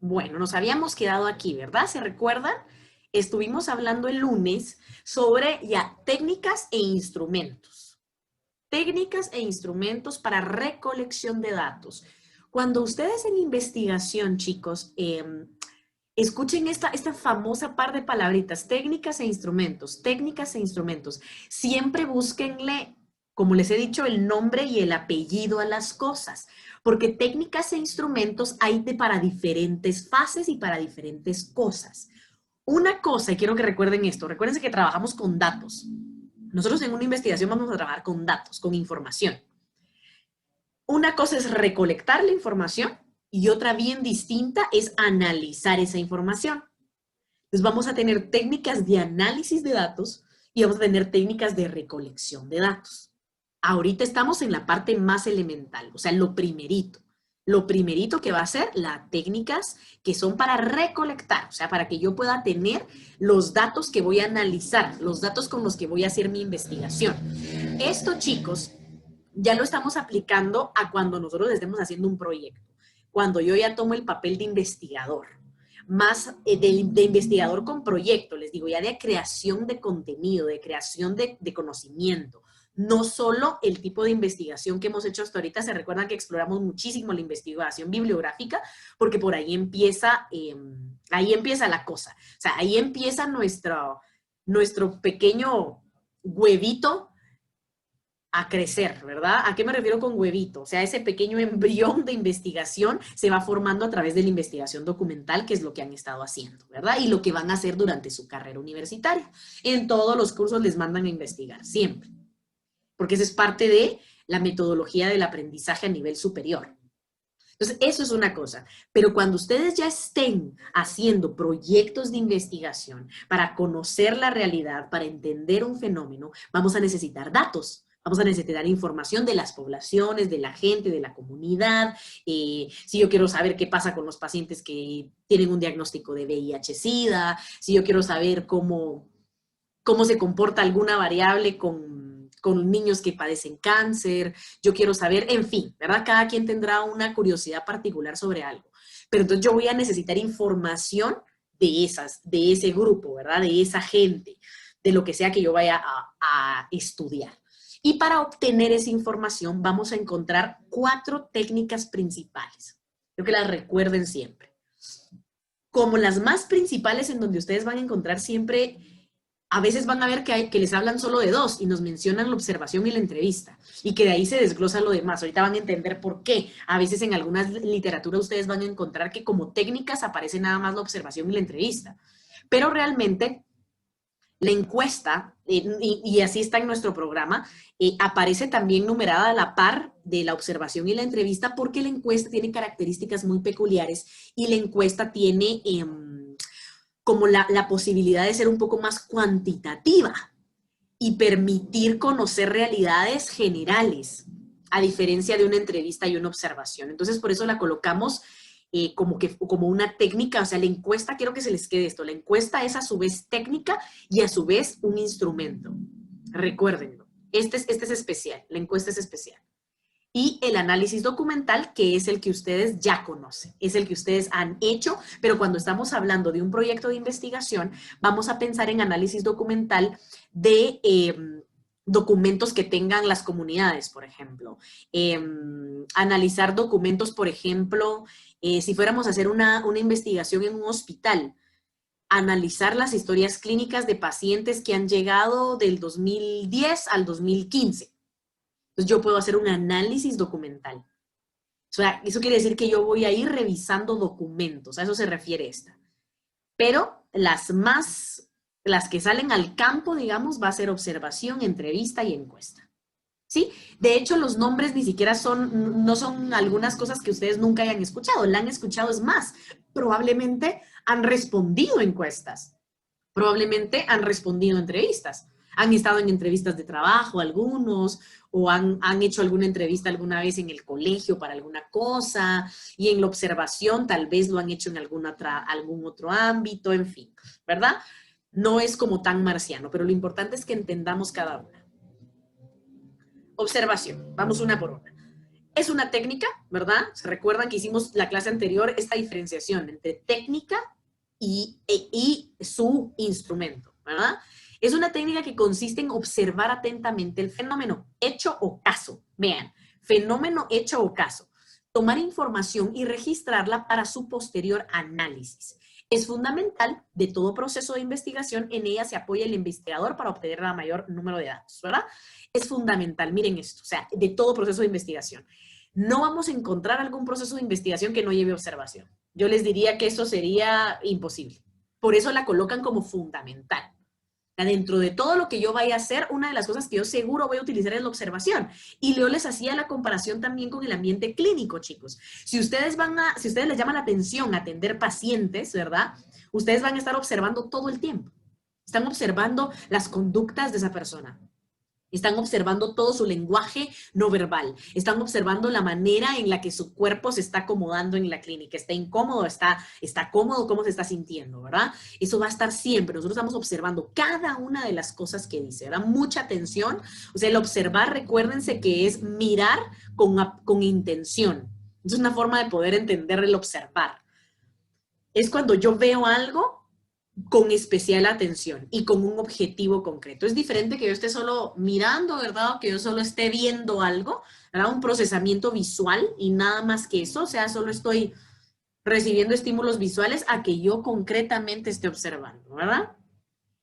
Bueno, nos habíamos quedado aquí, ¿verdad? ¿Se recuerdan? Estuvimos hablando el lunes sobre ya técnicas e instrumentos. Técnicas e instrumentos para recolección de datos. Cuando ustedes en investigación, chicos, escuchen esta famosa par de palabritas, técnicas e instrumentos. Siempre búsquenle, como les he dicho, el nombre y el apellido a las cosas, porque técnicas e instrumentos hay para diferentes fases y para diferentes cosas. Una cosa, y quiero que recuerden esto, recuérdense que trabajamos con datos. Nosotros en una investigación vamos a trabajar con datos, con información. Una cosa es recolectar la información y otra bien distinta es analizar esa información. Entonces vamos a tener técnicas de análisis de datos y vamos a tener técnicas de recolección de datos. Ahorita estamos en la parte más elemental, o sea, lo primerito. Lo primerito que va a ser las técnicas que son para recolectar, o sea, para que yo pueda tener los datos que voy a analizar, los datos con los que voy a hacer mi investigación. Esto, chicos, ya lo estamos aplicando a cuando nosotros estemos haciendo un proyecto, cuando yo ya tomo el papel de investigador, más de investigador con proyecto, les digo, ya de creación de contenido, de creación de conocimiento, no solo el tipo de investigación que hemos hecho hasta ahorita. Se recuerdan que exploramos muchísimo la investigación bibliográfica, porque por ahí empieza la cosa, o sea, ahí empieza nuestro pequeño huevito a crecer, ¿verdad? ¿A qué me refiero con huevito? O sea, ese pequeño embrión de investigación se va formando a través de la investigación documental, que es lo que han estado haciendo, ¿verdad? Y lo que van a hacer durante su carrera universitaria. En todos los cursos les mandan a investigar, siempre, porque esa es parte de la metodología del aprendizaje a nivel superior. Entonces, eso es una cosa. Pero cuando ustedes ya estén haciendo proyectos de investigación para conocer la realidad, para entender un fenómeno, vamos a necesitar datos. Vamos a necesitar información de las poblaciones, de la gente, de la comunidad. Si yo quiero saber qué pasa con los pacientes que tienen un diagnóstico de VIH-Sida, si yo quiero saber cómo se comporta alguna variable con niños que padecen cáncer, yo quiero saber, en fin, ¿verdad? Cada quien tendrá una curiosidad particular sobre algo. Pero entonces yo voy a necesitar información de ese grupo, ¿verdad? De esa gente, de lo que sea que yo vaya a estudiar. Y para obtener esa información vamos a encontrar 4 técnicas principales. Creo que las recuerden siempre. Como las más principales en donde ustedes van a encontrar siempre, a veces van a ver que les hablan solo de 2 y nos mencionan la observación y la entrevista, y que de ahí se desglosa lo demás. Ahorita van a entender por qué. A veces en algunas literaturas ustedes van a encontrar que como técnicas aparece nada más la observación y la entrevista. Pero realmente la encuesta, y así está en nuestro programa, aparece también numerada a la par de la observación y la entrevista, porque la encuesta tiene características muy peculiares y la encuesta tiene como la posibilidad de ser un poco más cuantitativa y permitir conocer realidades generales, a diferencia de una entrevista y una observación. Entonces, por eso la colocamos como una técnica. O sea, la encuesta, quiero que se les quede esto, la encuesta es a su vez técnica y a su vez un instrumento. Recuérdenlo, este es especial, la encuesta es especial. Y el análisis documental, que es el que ustedes ya conocen, es el que ustedes han hecho, pero cuando estamos hablando de un proyecto de investigación, vamos a pensar en análisis documental de documentos que tengan las comunidades, por ejemplo. Analizar documentos, por ejemplo, si fuéramos a hacer una investigación en un hospital, analizar las historias clínicas de pacientes que han llegado del 2010 al 2015. Entonces yo puedo hacer un análisis documental. O sea, eso quiere decir que yo voy a ir revisando documentos, a eso se refiere esta. Pero las que salen al campo, digamos, va a ser observación, entrevista y encuesta. ¿Sí? De hecho, los nombres ni siquiera no son algunas cosas que ustedes nunca hayan escuchado. La han escuchado, es más, probablemente han respondido encuestas, probablemente han respondido entrevistas. Han estado en entrevistas de trabajo algunos, o han hecho alguna entrevista alguna vez en el colegio para alguna cosa, y en la observación tal vez lo han hecho en algún otro ámbito, en fin, ¿verdad? No es como tan marciano, pero lo importante es que entendamos cada una. Observación, vamos una por una. Es una técnica, ¿verdad? ¿Se recuerdan que hicimos la clase anterior esta diferenciación entre técnica y su instrumento, ¿verdad? Es una técnica que consiste en observar atentamente el fenómeno, hecho o caso. Vean, fenómeno, hecho o caso. Tomar información y registrarla para su posterior análisis. Es fundamental de todo proceso de investigación, en ella se apoya el investigador para obtener el mayor número de datos, ¿verdad? Es fundamental, miren esto, o sea, de todo proceso de investigación. No vamos a encontrar algún proceso de investigación que no lleve observación. Yo les diría que eso sería imposible. Por eso la colocan como fundamental. Dentro de todo lo que yo vaya a hacer, una de las cosas que yo seguro voy a utilizar es la observación. Y Leo les hacía la comparación también con el ambiente clínico, chicos. Si ustedes les llama la atención atender pacientes, ¿verdad? Ustedes van a estar observando todo el tiempo. Están observando las conductas de esa persona. Están observando todo su lenguaje no verbal. Están observando la manera en la que su cuerpo se está acomodando en la clínica. ¿Está incómodo? ¿Está cómodo? ¿Cómo se está sintiendo? ¿Verdad? Eso va a estar siempre. Nosotros estamos observando cada una de las cosas que dice, ¿verdad? Mucha atención. O sea, el observar, recuérdense que es mirar con intención. Es una forma de poder entender el observar. Es cuando yo veo algo con especial atención y con un objetivo concreto. Es diferente que yo esté solo mirando, ¿verdad? O que yo solo esté viendo algo, ¿verdad? Un procesamiento visual y nada más que eso, o sea, solo estoy recibiendo estímulos visuales a que yo concretamente esté observando, ¿verdad?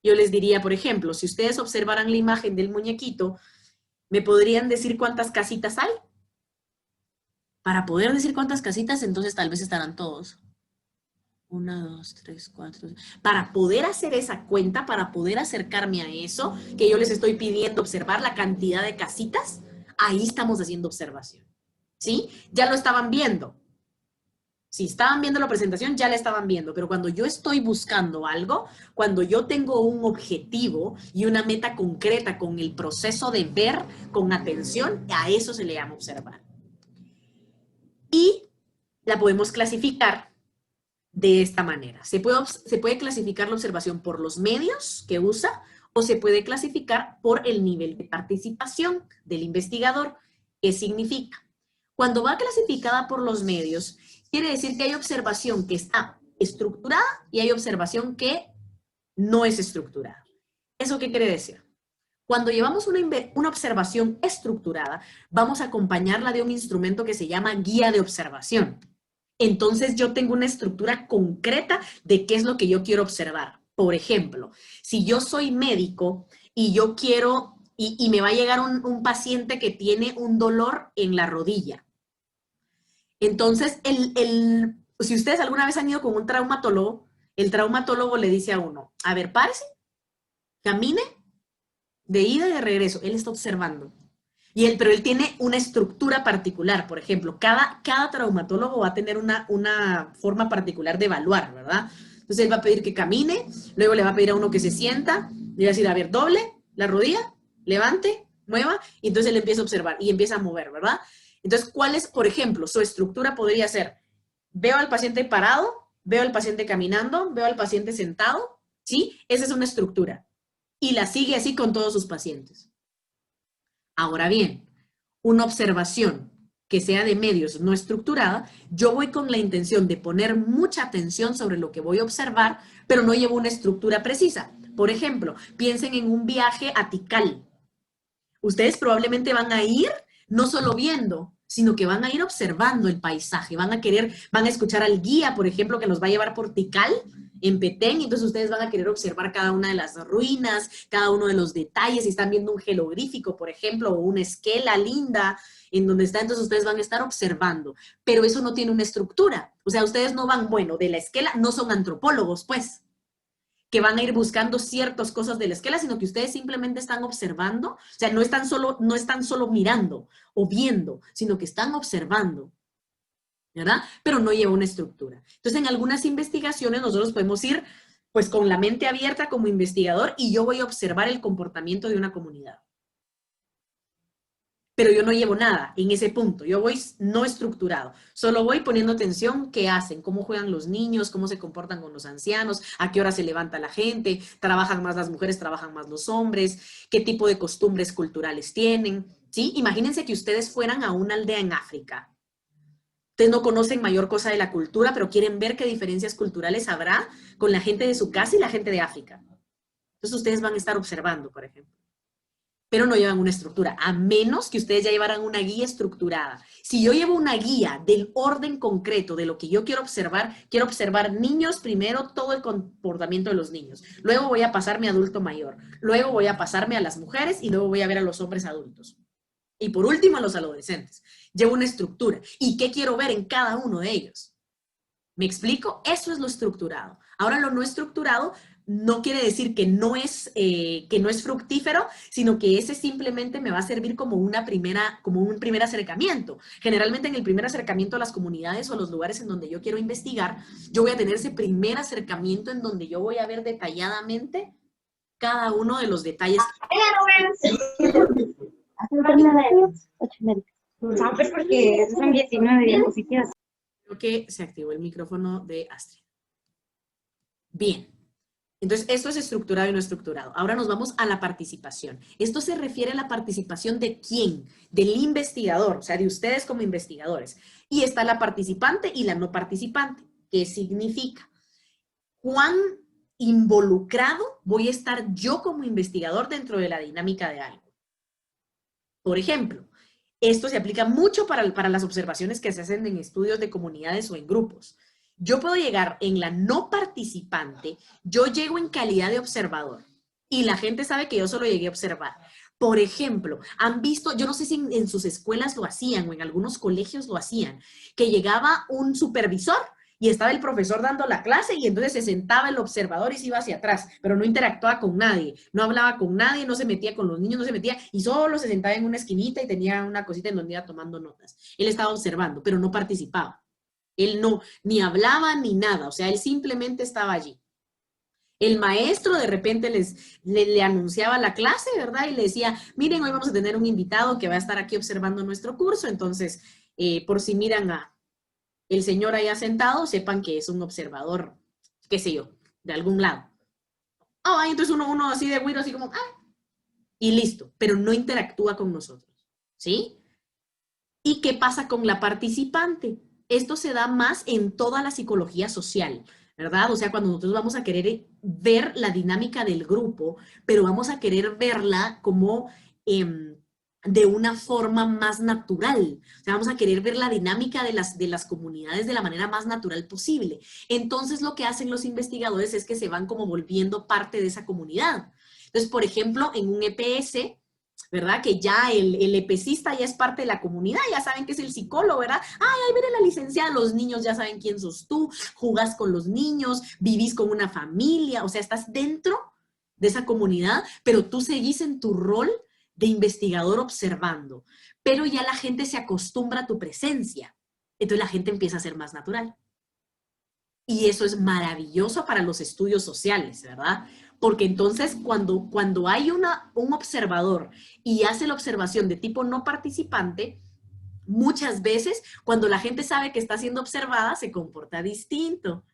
Yo les diría, por ejemplo, si ustedes observaran la imagen del muñequito, ¿me podrían decir cuántas casitas hay? Para poder decir cuántas casitas, entonces tal vez estarán todos. 1, 2, 3, 4. Para poder hacer esa cuenta, para poder acercarme a eso, que yo les estoy pidiendo observar la cantidad de casitas, ahí estamos haciendo observación. ¿Sí? Ya lo estaban viendo. Si estaban viendo la presentación, ya la estaban viendo, pero cuando yo estoy buscando algo, cuando yo tengo un objetivo y una meta concreta con el proceso de ver con atención, a eso se le llama observar. Y la podemos clasificar de esta manera. Se puede clasificar la observación por los medios que usa o se puede clasificar por el nivel de participación del investigador. ¿Qué significa? Cuando va clasificada por los medios, quiere decir que hay observación que está estructurada y hay observación que no es estructurada. ¿Eso qué quiere decir? Cuando llevamos una observación estructurada, vamos a acompañarla de un instrumento que se llama guía de observación. Entonces yo tengo una estructura concreta de qué es lo que yo quiero observar. Por ejemplo, si yo soy médico y yo quiero, y me va a llegar un paciente que tiene un dolor en la rodilla. Entonces, si ustedes alguna vez han ido con un traumatólogo, el traumatólogo le dice a uno, a ver, párese, camine, de ida y de regreso. Él está observando. Pero él tiene una estructura particular, por ejemplo, cada traumatólogo va a tener una forma particular de evaluar, ¿verdad? Entonces él va a pedir que camine, luego le va a pedir a uno que se sienta, le va a decir, a ver, doble la rodilla, levante, mueva, y entonces él empieza a observar y empieza a mover, ¿verdad? Entonces, ¿cuál es, por ejemplo, su estructura podría ser, veo al paciente parado, veo al paciente caminando, veo al paciente sentado, ¿sí? Esa es una estructura. Y la sigue así con todos sus pacientes. Ahora bien, una observación que sea de medios no estructurada, yo voy con la intención de poner mucha atención sobre lo que voy a observar, pero no llevo una estructura precisa. Por ejemplo, piensen en un viaje a Tikal. Ustedes probablemente van a ir no solo viendo, sino que van a ir observando el paisaje, van a escuchar al guía, por ejemplo, que los va a llevar por Tikal, en Petén, entonces ustedes van a querer observar cada una de las ruinas, cada uno de los detalles, si están viendo un jeroglífico, por ejemplo, o una esquela linda, en donde está, entonces ustedes van a estar observando, pero eso no tiene una estructura, o sea, ustedes no van, bueno, de la esquela, no son antropólogos, pues, que van a ir buscando ciertas cosas de la esquela, sino que ustedes simplemente están observando, o sea, no están solo mirando o viendo, sino que están observando, ¿verdad? Pero no lleva una estructura. Entonces, en algunas investigaciones nosotros podemos ir pues con la mente abierta como investigador y yo voy a observar el comportamiento de una comunidad. Pero yo no llevo nada en ese punto, yo voy no estructurado, solo voy poniendo atención qué hacen, cómo juegan los niños, cómo se comportan con los ancianos, a qué hora se levanta la gente, trabajan más las mujeres, trabajan más los hombres, qué tipo de costumbres culturales tienen. ¿sí? Imagínense que ustedes fueran a una aldea en África. Ustedes no conocen mayor cosa de la cultura, pero quieren ver qué diferencias culturales habrá con la gente de su casa y la gente de África. Entonces ustedes van a estar observando, por ejemplo. Pero no llevan una estructura, a menos que ustedes ya llevaran una guía estructurada. Si yo llevo una guía del orden concreto de lo que yo quiero observar niños primero, todo el comportamiento de los niños. Luego voy a pasarme a adulto mayor. Luego voy a pasarme a las mujeres y luego voy a ver a los hombres adultos. Y por último a los adolescentes. Llevo una estructura. ¿Y qué quiero ver en cada uno de ellos? ¿Me explico? Eso es lo estructurado. Ahora lo no estructurado no quiere decir que no es fructífero, sino que ese simplemente me va a servir como un primer acercamiento. Generalmente en el primer acercamiento a las comunidades o a los lugares en donde yo quiero investigar, yo voy a tener ese primer acercamiento en donde yo voy a ver detalladamente cada uno de los detalles. No, pues porque son 19 diapositivas. Creo que se activó el micrófono de Astrid. Bien. Entonces, esto es estructurado y no estructurado. Ahora nos vamos a la participación. Esto se refiere a la participación de quién, del investigador, o sea, de ustedes como investigadores. Y está la participante y la no participante. ¿Qué significa? ¿Cuán involucrado voy a estar yo como investigador dentro de la dinámica de algo? Por ejemplo, esto se aplica mucho para las observaciones que se hacen en estudios de comunidades o en grupos. Yo puedo llegar en la no participante, yo llego en calidad de observador y la gente sabe que yo solo llegué a observar. Por ejemplo, han visto, yo no sé si en sus escuelas lo hacían o en algunos colegios lo hacían, que llegaba un supervisor y estaba el profesor dando la clase y entonces se sentaba el observador y se iba hacia atrás, pero no interactuaba con nadie, no hablaba con nadie, no se metía con los niños, no se metía y solo se sentaba en una esquinita y tenía una cosita en donde iba tomando notas. Él estaba observando, pero no participaba. Él no, ni hablaba ni nada, o sea, él simplemente estaba allí. El maestro de repente le anunciaba la clase, ¿verdad? Y le decía, miren, hoy vamos a tener un invitado que va a estar aquí observando nuestro curso, entonces, por si miran a el señor allá sentado, sepan que es un observador, qué sé yo, de algún lado. Ah, entonces uno así de güiro, así como, y listo, pero no interactúa con nosotros, ¿sí? ¿Y qué pasa con la participante? Esto se da más en toda la psicología social, ¿verdad? O sea, cuando nosotros vamos a querer ver la dinámica del grupo, pero vamos a querer verla como de una forma más natural. O sea, vamos a querer ver la dinámica de las comunidades de la manera más natural posible. Entonces, lo que hacen los investigadores es que se van como volviendo parte de esa comunidad. Entonces, por ejemplo, en un EPS, ¿verdad? Que ya el EPCista ya es parte de la comunidad, ya saben que es el psicólogo, ¿verdad? Ay, ahí viene la licenciada, los niños ya saben quién sos tú, jugás con los niños, vivís con una familia, o sea, estás dentro de esa comunidad, pero tú seguís en tu rol de investigador observando, pero ya la gente se acostumbra a tu presencia, entonces la gente empieza a ser más natural. Y eso es maravilloso para los estudios sociales, ¿verdad? Porque entonces cuando hay un observador y hace la observación de tipo no participante, muchas veces cuando la gente sabe que está siendo observada se comporta distinto.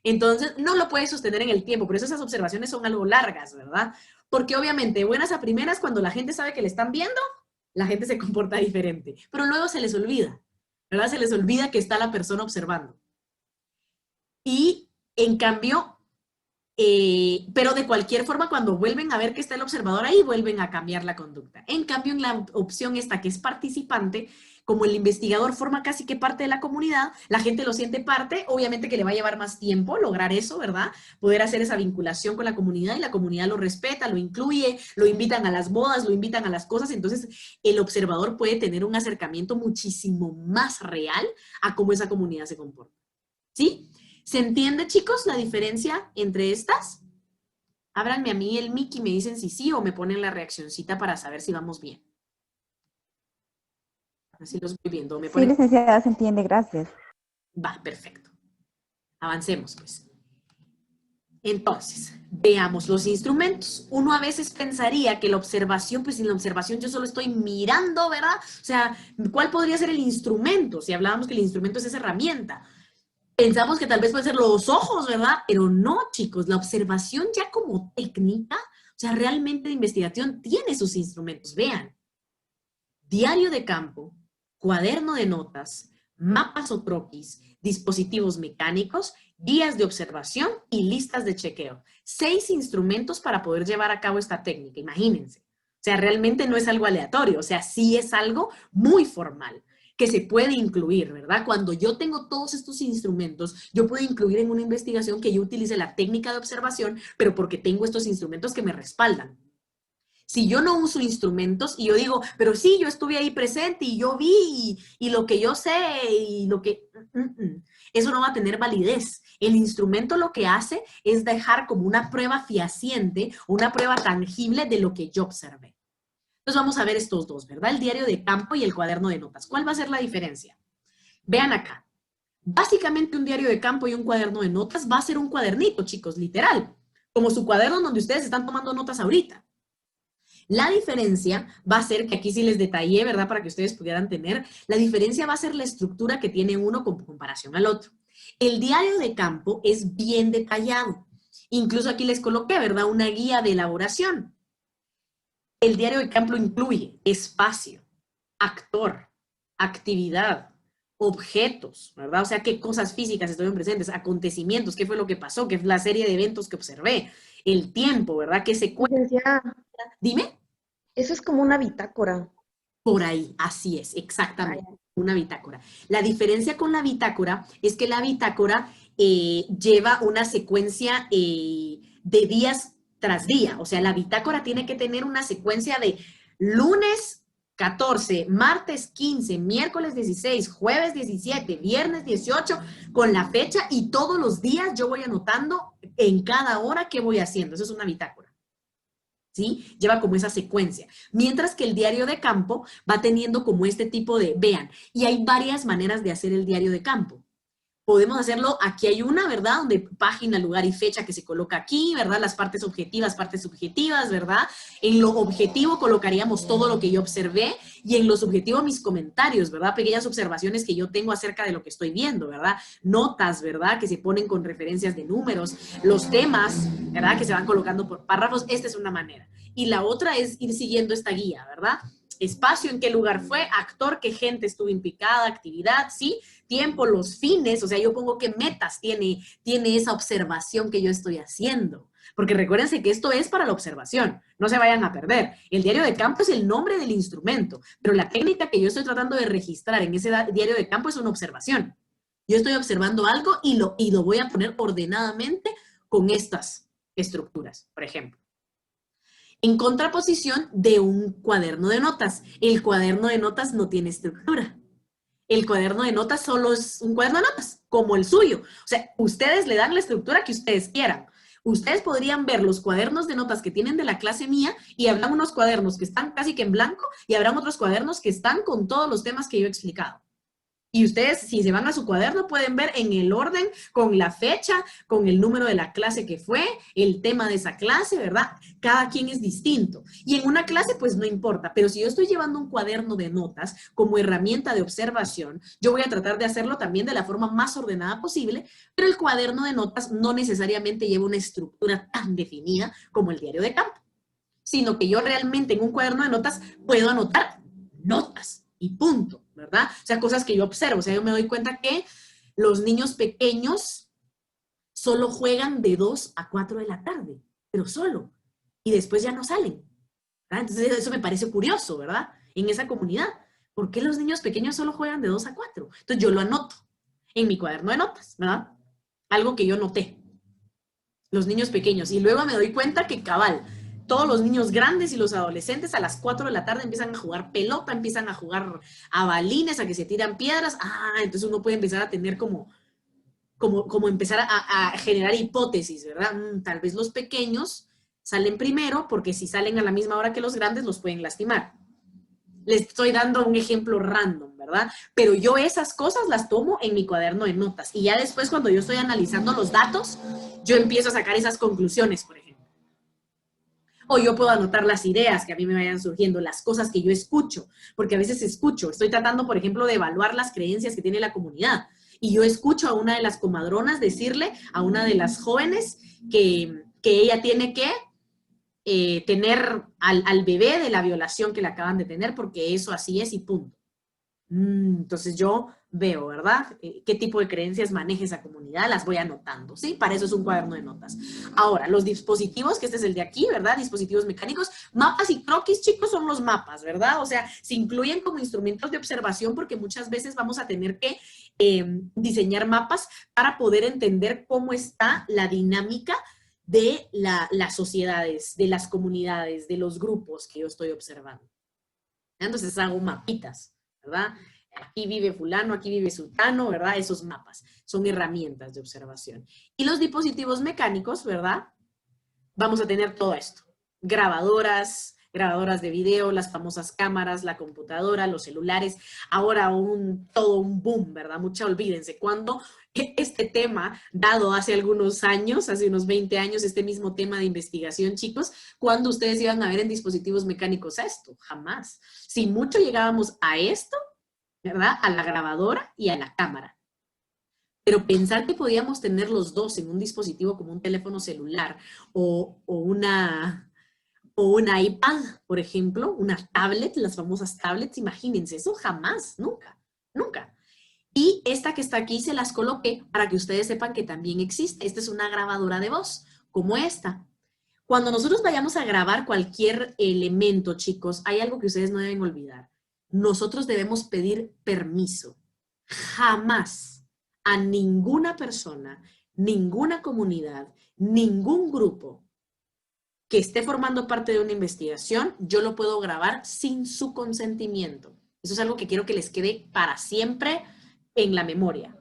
Entonces no lo puede sostener en el tiempo, por eso esas observaciones son algo largas, ¿verdad? Porque obviamente buenas a primeras, cuando la gente sabe que le están viendo, la gente se comporta diferente, pero luego se les olvida, ¿verdad? Se les olvida que está la persona observando. Y en cambio, pero de cualquier forma, cuando vuelven a ver que está el observador ahí, vuelven a cambiar la conducta. En cambio, en la opción esta que es participante, como el investigador forma casi que parte de la comunidad, la gente lo siente parte, obviamente que le va a llevar más tiempo lograr eso, ¿verdad? Poder hacer esa vinculación con la comunidad y la comunidad lo respeta, lo incluye, lo invitan a las bodas, lo invitan a las cosas, entonces el observador puede tener un acercamiento muchísimo más real a cómo esa comunidad se comporta. ¿Sí? ¿Se entiende, chicos, la diferencia entre estas? Ábranme a mí el mic y me dicen si sí o me ponen la reaccioncita para saber si vamos bien. Así los voy viendo. ¿Me ponen? Sí, licenciada, se entiende, gracias. Va, perfecto. Avancemos, pues. Entonces, veamos los instrumentos. Uno a veces pensaría que la observación, pues en la observación yo solo estoy mirando, ¿verdad? O sea, ¿cuál podría ser el instrumento? Si hablábamos que el instrumento es esa herramienta. Pensamos que tal vez pueden ser los ojos, ¿verdad? Pero no, chicos, la observación ya como técnica, o sea, realmente de investigación tiene sus instrumentos. Vean, diario de campo, cuaderno de notas, mapas o croquis, dispositivos mecánicos, guías de observación y listas de chequeo. 6 instrumentos para poder llevar a cabo esta técnica, imagínense. O sea, realmente no es algo aleatorio, o sea, sí es algo muy formal que se puede incluir, ¿verdad? Cuando yo tengo todos estos instrumentos, yo puedo incluir en una investigación que yo utilice la técnica de observación, pero porque tengo estos instrumentos que me respaldan. Si yo no uso instrumentos y yo digo, pero sí, yo estuve ahí presente y yo vi y lo que yo sé y lo que... Eso no va a tener validez. El instrumento lo que hace es dejar como una prueba fehaciente, una prueba tangible de lo que yo observé. Entonces vamos a ver estos dos, ¿verdad? El diario de campo y el cuaderno de notas. ¿Cuál va a ser la diferencia? Vean acá. Básicamente un diario de campo y un cuaderno de notas va a ser un cuadernito, chicos, literal. Como su cuaderno donde ustedes están tomando notas ahorita. La diferencia va a ser, que aquí sí les detallé, ¿verdad? Para que ustedes pudieran tener, la diferencia va a ser la estructura que tiene uno con comparación al otro. El diario de campo es bien detallado. Incluso aquí les coloqué, ¿verdad? Una guía de elaboración. El diario de campo incluye espacio, actor, actividad, objetos, ¿verdad? O sea, qué cosas físicas estuvieron presentes, acontecimientos, qué fue lo que pasó, qué fue la serie de eventos que observé, el tiempo, ¿verdad? ¿Qué secuencia? Dime. Eso es como una bitácora. Por ahí, así es, exactamente, Vaya. una bitácora. La diferencia con la bitácora es que la bitácora lleva una secuencia de días tras día. O sea, la bitácora tiene que tener una secuencia de lunes 14, martes 15, miércoles 16, jueves 17, viernes 18, con la fecha y todos los días yo voy anotando en cada hora qué voy haciendo. Eso es una bitácora. ¿Sí? Lleva como esa secuencia. Mientras que el diario de campo va teniendo como este tipo de, vean, y hay varias maneras de hacer el diario de campo. Podemos hacerlo, aquí hay una, ¿verdad? Donde página, lugar y fecha que se coloca aquí, ¿verdad? Las partes objetivas, partes subjetivas, ¿verdad? En lo objetivo colocaríamos todo lo que yo observé y en lo subjetivo mis comentarios, ¿verdad? Pequeñas observaciones que yo tengo acerca de lo que estoy viendo, ¿verdad? Notas, ¿verdad? Que se ponen con referencias de números, los temas, ¿verdad? Que se van colocando por párrafos. Esta es una manera. Y la otra es ir siguiendo esta guía, ¿verdad? Espacio, en qué lugar fue, actor, qué gente estuvo implicada, actividad, ¿sí? Tiempo, los fines, o sea, yo pongo qué metas tiene esa observación que yo estoy haciendo. Porque recuérdense que esto es para la observación, no se vayan a perder. El diario de campo es el nombre del instrumento, pero la técnica que yo estoy tratando de registrar en ese diario de campo es una observación. Yo estoy observando algo y lo voy a poner ordenadamente con estas estructuras, por ejemplo. En contraposición de un cuaderno de notas. El cuaderno de notas no tiene estructura. El cuaderno de notas solo es un cuaderno de notas, como el suyo. O sea, ustedes le dan la estructura que ustedes quieran. Ustedes podrían ver los cuadernos de notas que tienen de la clase mía y habrán unos cuadernos que están casi que en blanco y habrán otros cuadernos que están con todos los temas que yo he explicado. Y ustedes, si se van a su cuaderno, pueden ver en el orden, con la fecha, con el número de la clase que fue, el tema de esa clase, ¿verdad? Cada quien es distinto. Y en una clase, pues no importa. Pero si yo estoy llevando un cuaderno de notas como herramienta de observación, yo voy a tratar de hacerlo también de la forma más ordenada posible, pero el cuaderno de notas no necesariamente lleva una estructura tan definida como el diario de campo, sino que yo realmente en un cuaderno de notas puedo anotar notas y punto. ¿Verdad? O sea, cosas que yo observo. O sea, yo me doy cuenta que los niños pequeños solo juegan de 2 a 4 de la tarde, pero solo. Y después ya no salen. ¿Verdad? Entonces, eso me parece curioso, ¿verdad? En esa comunidad. ¿Por qué los niños pequeños solo juegan de 2 a 4? Entonces, yo lo anoto en mi cuaderno de notas, ¿verdad? Algo que yo noté. Los niños pequeños. Y luego me doy cuenta que cabal, todos los niños grandes y los adolescentes a las 4 de la tarde empiezan a jugar pelota, empiezan a jugar a balines, a que se tiran piedras. Entonces uno puede empezar a tener como empezar a generar hipótesis, ¿verdad? Tal vez los pequeños salen primero porque si salen a la misma hora que los grandes los pueden lastimar. Les estoy dando un ejemplo random, ¿verdad? Pero yo esas cosas las tomo en mi cuaderno de notas y ya después cuando yo estoy analizando los datos, yo empiezo a sacar esas conclusiones, por ejemplo. O yo puedo anotar las ideas que a mí me vayan surgiendo, las cosas que yo escucho, porque a veces escucho, estoy tratando, por ejemplo, de evaluar las creencias que tiene la comunidad, y yo escucho a una de las comadronas decirle a una de las jóvenes que ella tiene que tener al bebé de la violación que le acaban de tener, porque eso así es y punto. Entonces yo veo, ¿verdad? ¿Qué tipo de creencias maneja esa comunidad? Las voy anotando, ¿sí? Para eso es un cuaderno de notas. Ahora, los dispositivos, que este es el de aquí, ¿verdad? Dispositivos mecánicos, mapas y croquis, chicos, son los mapas, ¿verdad? O sea, se incluyen como instrumentos de observación porque muchas veces vamos a tener que diseñar mapas para poder entender cómo está la dinámica de las sociedades, de las comunidades, de los grupos que yo estoy observando. Entonces hago mapitas, ¿verdad? Aquí vive fulano, aquí vive sultano, ¿verdad? Esos mapas son herramientas de observación. Y los dispositivos mecánicos, ¿verdad? Vamos a tener todo esto. Grabadoras de video, las famosas cámaras, la computadora, los celulares. Ahora todo un boom, ¿verdad? Olvídense, cuando este tema, dado hace algunos años, hace unos 20 años, este mismo tema de investigación, chicos, ¿cuándo ustedes iban a ver en dispositivos mecánicos esto? Jamás. Si mucho llegábamos a esto, ¿verdad? A la grabadora y a la cámara. Pero pensar que podíamos tener los dos en un dispositivo como un teléfono celular o un iPad, por ejemplo, una tablet, las famosas tablets, imagínense, eso jamás, nunca, nunca. Y esta que está aquí se las coloqué para que ustedes sepan que también existe. Esta es una grabadora de voz, como esta. Cuando nosotros vayamos a grabar cualquier elemento, chicos, hay algo que ustedes no deben olvidar. Nosotros debemos pedir permiso. Jamás a ninguna persona, ninguna comunidad, ningún grupo que esté formando parte de una investigación, yo lo puedo grabar sin su consentimiento. Eso es algo que quiero que les quede para siempre en la memoria.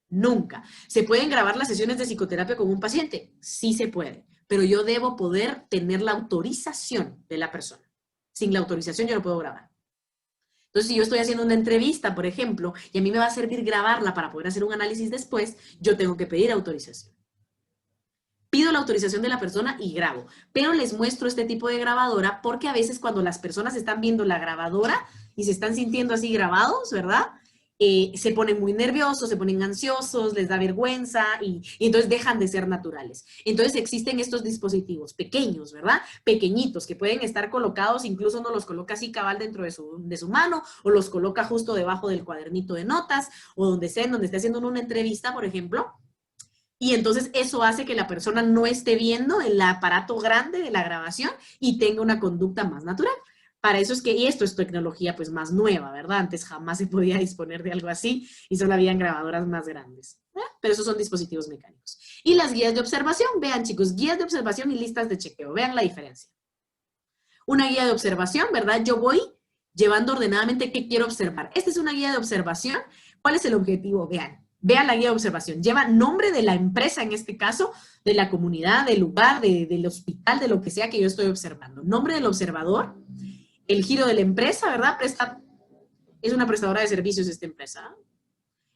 Nunca. ¿Se pueden grabar las sesiones de psicoterapia con un paciente? Sí se puede, pero yo debo poder tener la autorización de la persona. Sin la autorización yo no puedo grabar. Entonces, si yo estoy haciendo una entrevista, por ejemplo, y a mí me va a servir grabarla para poder hacer un análisis después, yo tengo que pedir autorización. Pido la autorización de la persona y grabo. Pero les muestro este tipo de grabadora porque a veces cuando las personas están viendo la grabadora y se están sintiendo así grabados, ¿verdad? Se ponen muy nerviosos, se ponen ansiosos, les da vergüenza y entonces dejan de ser naturales. Entonces existen estos dispositivos pequeños, ¿verdad? Pequeñitos que pueden estar colocados, incluso uno los coloca así cabal dentro de su mano o los coloca justo debajo del cuadernito de notas o donde sea, en donde esté haciendo una entrevista, por ejemplo. Y entonces eso hace que la persona no esté viendo el aparato grande de la grabación y tenga una conducta más natural. Para eso es que, y esto es tecnología pues más nueva, ¿verdad? Antes jamás se podía disponer de algo así y solo habían grabadoras más grandes. Pero esos son dispositivos mecánicos. Y las guías de observación, vean chicos, guías de observación y listas de chequeo, vean la diferencia. Una guía de observación, ¿verdad? Yo voy llevando ordenadamente qué quiero observar. Esta es una guía de observación. ¿Cuál es el objetivo? Vean la guía de observación. Lleva nombre de la empresa, en este caso, de la comunidad, del lugar, del hospital, de lo que sea que yo estoy observando. Nombre del observador, el giro de la empresa, ¿verdad? Es una prestadora de servicios esta empresa.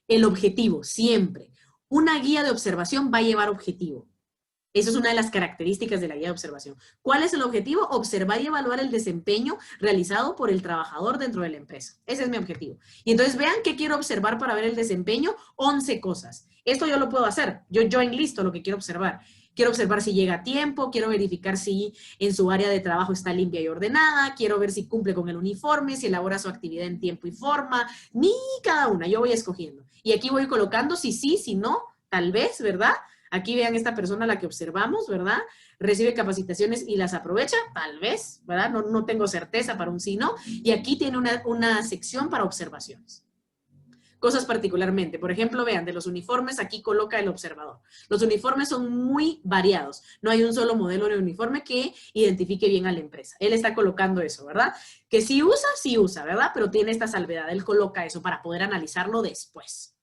El objetivo, siempre. Una guía de observación va a llevar objetivo. Esa es una de las características de la guía de observación. ¿Cuál es el objetivo? Observar y evaluar el desempeño realizado por el trabajador dentro de la empresa. Ese es mi objetivo. Y entonces vean qué quiero observar para ver el desempeño. 11 cosas. Esto yo lo puedo hacer. Yo enlisto lo que quiero observar. Quiero observar si llega a tiempo, quiero verificar si en su área de trabajo está limpia y ordenada, quiero ver si cumple con el uniforme, si elabora su actividad en tiempo y forma, ni cada una, yo voy escogiendo. Y aquí voy colocando si sí, si no, tal vez, ¿verdad? Aquí vean esta persona a la que observamos, ¿verdad? Recibe capacitaciones y las aprovecha, tal vez, ¿verdad? No tengo certeza para un sí, no. Y aquí tiene una sección para observaciones. Cosas particularmente, por ejemplo, vean, de los uniformes, aquí coloca el observador. Los uniformes son muy variados. No hay un solo modelo de uniforme que identifique bien a la empresa. Él está colocando eso, ¿verdad? Que sí usa, ¿verdad? Pero tiene esta salvedad. Él coloca eso para poder analizarlo después.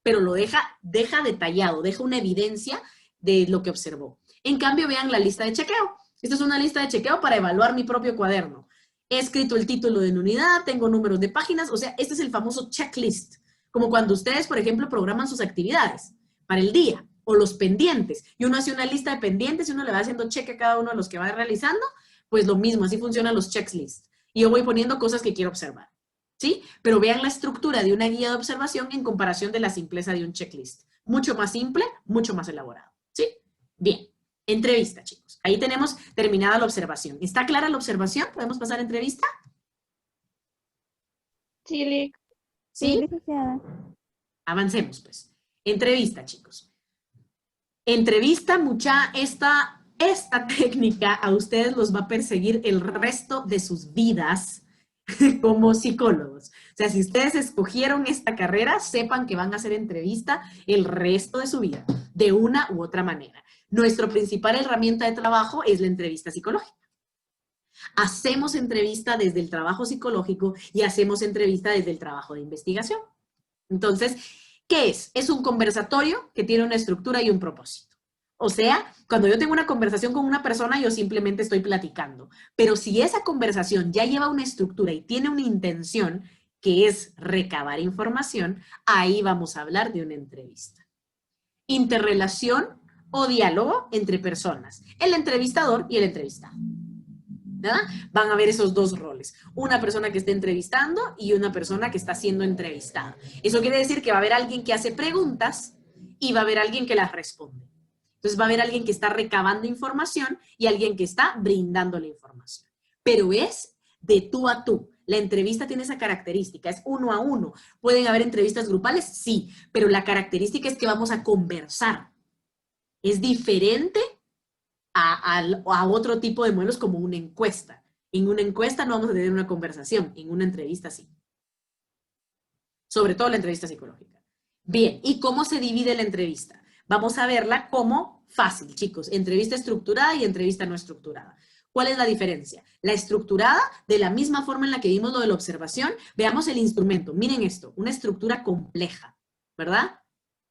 Pero lo deja detallado, deja una evidencia de lo que observó. En cambio, vean la lista de chequeo. Esta es una lista de chequeo para evaluar mi propio cuaderno. He escrito el título de la unidad, tengo números de páginas, o sea, este es el famoso checklist. Como cuando ustedes, por ejemplo, programan sus actividades para el día o los pendientes. Y uno hace una lista de pendientes y uno le va haciendo cheque a cada uno de los que va realizando. Pues lo mismo, así funcionan los checklists. Y yo voy poniendo cosas que quiero observar. ¿Sí? Pero vean la estructura de una guía de observación en comparación de la simpleza de un checklist. Mucho más simple, mucho más elaborado. ¿Sí? Bien. Entrevista, chicos. Ahí tenemos terminada la observación. ¿Está clara la observación? ¿Podemos pasar a entrevista? Sí, Lick. ¿Sí? licenciada. Avancemos, pues. Entrevista, chicos. Entrevista, esta técnica a ustedes los va a perseguir el resto de sus vidas como psicólogos. O sea, si ustedes escogieron esta carrera, sepan que van a hacer entrevista el resto de su vida, de una u otra manera. Nuestra principal herramienta de trabajo es la entrevista psicológica. Hacemos entrevista desde el trabajo psicológico y hacemos entrevista desde el trabajo de investigación. Entonces, ¿qué es? Es un conversatorio que tiene una estructura y un propósito. O sea, cuando yo tengo una conversación con una persona, yo simplemente estoy platicando. Pero si esa conversación ya lleva una estructura y tiene una intención, que es recabar información, ahí vamos a hablar de una entrevista. Interrelación o diálogo entre personas. El entrevistador y el entrevistado. ¿Verdad? Van a ver esos dos roles. Una persona que está entrevistando y una persona que está siendo entrevistada. Eso quiere decir que va a haber alguien que hace preguntas y va a haber alguien que las responde. Entonces va a haber alguien que está recabando información y alguien que está brindando la información. Pero es de tú a tú. La entrevista tiene esa característica, es uno a uno. ¿Pueden haber entrevistas grupales? Sí, pero la característica es que vamos a conversar. Es diferente a otro tipo de modelos como una encuesta. En una encuesta no vamos a tener una conversación, en una entrevista sí. Sobre todo la entrevista psicológica. Bien, ¿y cómo se divide la entrevista? Vamos a verla como fácil, chicos. Entrevista estructurada y entrevista no estructurada. ¿Cuál es la diferencia? La estructurada, de la misma forma en la que vimos lo de la observación, veamos el instrumento. Miren esto, una estructura compleja, ¿verdad?